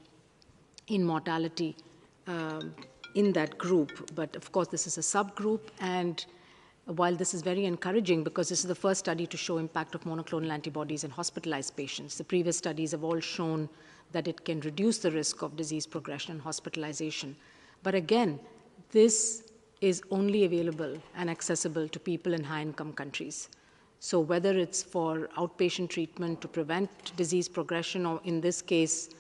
in mortality in that group. But of course, this is a subgroup, and while this is very encouraging because this is the first study to show impact of monoclonal antibodies in hospitalized patients, the previous studies have all shown that it can reduce the risk of disease progression and hospitalization. But again, this is only available and accessible to people in high-income countries. So whether it's for outpatient treatment to prevent disease progression, or in this case,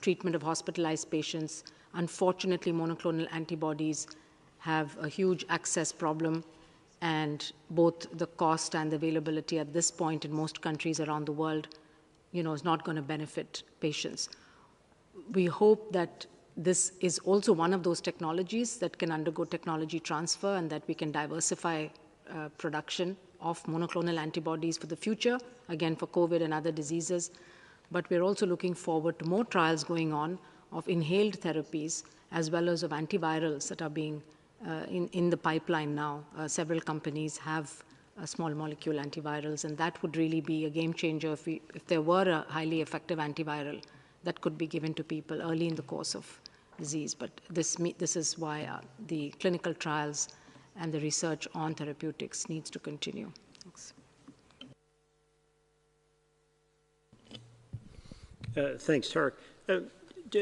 treatment of hospitalized patients, unfortunately, monoclonal antibodies have a huge access problem, and both the cost and the availability at this point in most countries around the world, is not going to benefit patients. We hope that this is also one of those technologies that can undergo technology transfer, and that we can diversify production of monoclonal antibodies for the future, again for COVID and other diseases. But we're also looking forward to more trials going on of inhaled therapies as well as of antivirals that are being in the pipeline now. Several companies have small molecule antivirals, and that would really be a game changer if there were a highly effective antiviral that could be given to people early in the course of disease. But this is why the clinical trials and the research on therapeutics needs to continue. Thanks. Thanks, Tarek.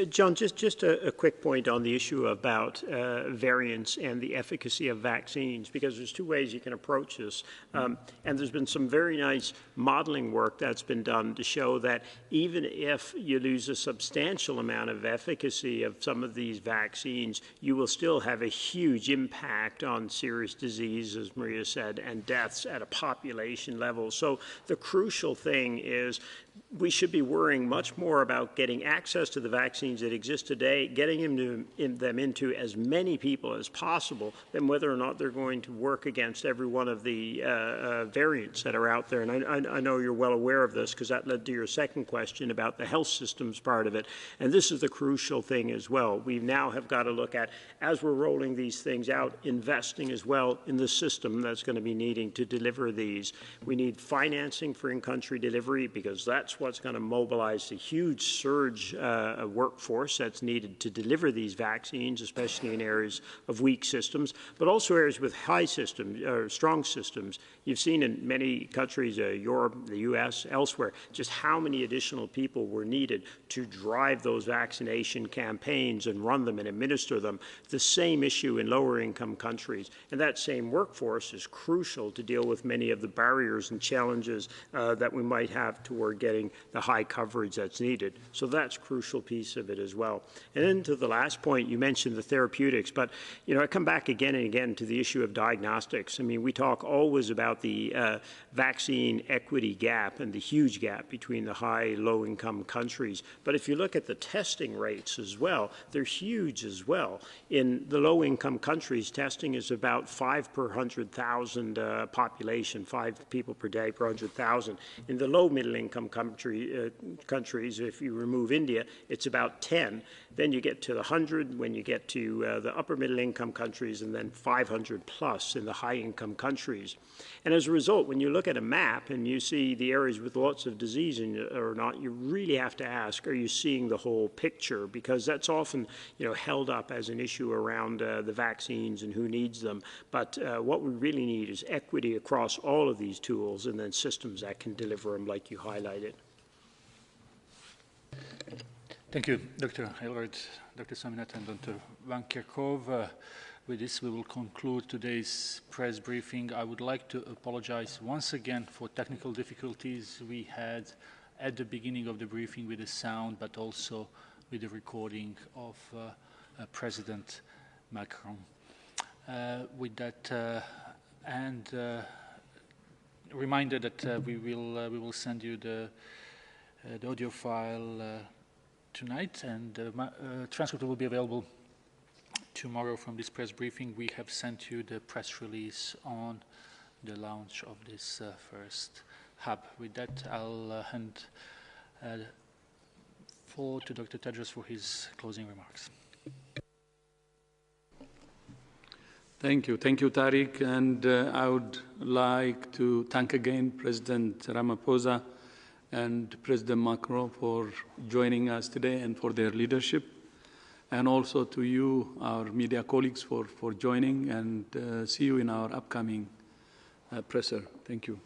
John, just a quick point on the issue about variants and the efficacy of vaccines, because there's two ways you can approach this. And there's been some very nice modeling work that's been done to show that even if you lose a substantial amount of efficacy of some of these vaccines, you will still have a huge impact on serious disease, as Maria said, and deaths at a population level. So the crucial thing is we should be worrying much more about getting access to the vaccines that exist today, getting them into as many people as possible, than whether or not they're going to work against every one of the variants that are out there. And I know you're well aware of this because that led to your second question about the health systems part of it. And this is the crucial thing as well. We now have got to look at, as we're rolling these things out, investing as well in the system that's going to be needing to deliver these. We need financing for in-country delivery, because that's what's going to mobilize the huge surge workforce that's needed to deliver these vaccines, especially in areas of weak systems, but also areas with high systems, or strong systems. You've seen in many countries, Europe, the US, elsewhere, just how many additional people were needed to drive those vaccination campaigns and run them and administer them. The same issue in lower income countries. And that same workforce is crucial to deal with many of the barriers and challenges that we might have toward getting the high coverage that's needed. So that's a crucial piece of it as well. And then to the last point, you mentioned the therapeutics, but I come back again and again to the issue of diagnostics. I mean, we talk always about the vaccine equity gap and the huge gap between the high, low-income countries. But if you look at the testing rates as well, they're huge as well. In the low-income countries, testing is about 5 per 100,000 population, 5 people per day per 100,000. In the low middle-income countries, if you remove India, it's about 10. Then you get to the 100 when you get to the upper middle-income countries, and then 500 plus in the high-income countries. And as a result, when you look at a map and you see the areas with lots of disease in it or not, you really have to ask, are you seeing the whole picture? Because that's often held up as an issue around the vaccines and who needs them. But what we really need is equity across all of these tools, and then systems that can deliver them like you highlighted. Thank you, Dr. Aylward, Dr. Swaminathan, and Dr. Van Kerkhove. With this, we will conclude today's press briefing. I would like to apologize once again for technical difficulties we had at the beginning of the briefing with the sound, but also with the recording of President Macron. With that, and reminder that we will send you the audio file tonight, and transcript will be available tomorrow from this press briefing. We have sent you the press release on the launch of this first hub. With that, I'll hand floor to Dr. Tedros for his closing remarks. Thank you, Tariq, and I would like to thank again President Ramaphosa and President Macron for joining us today and for their leadership, and also to you, our media colleagues, for joining, and see you in our upcoming presser. Thank you.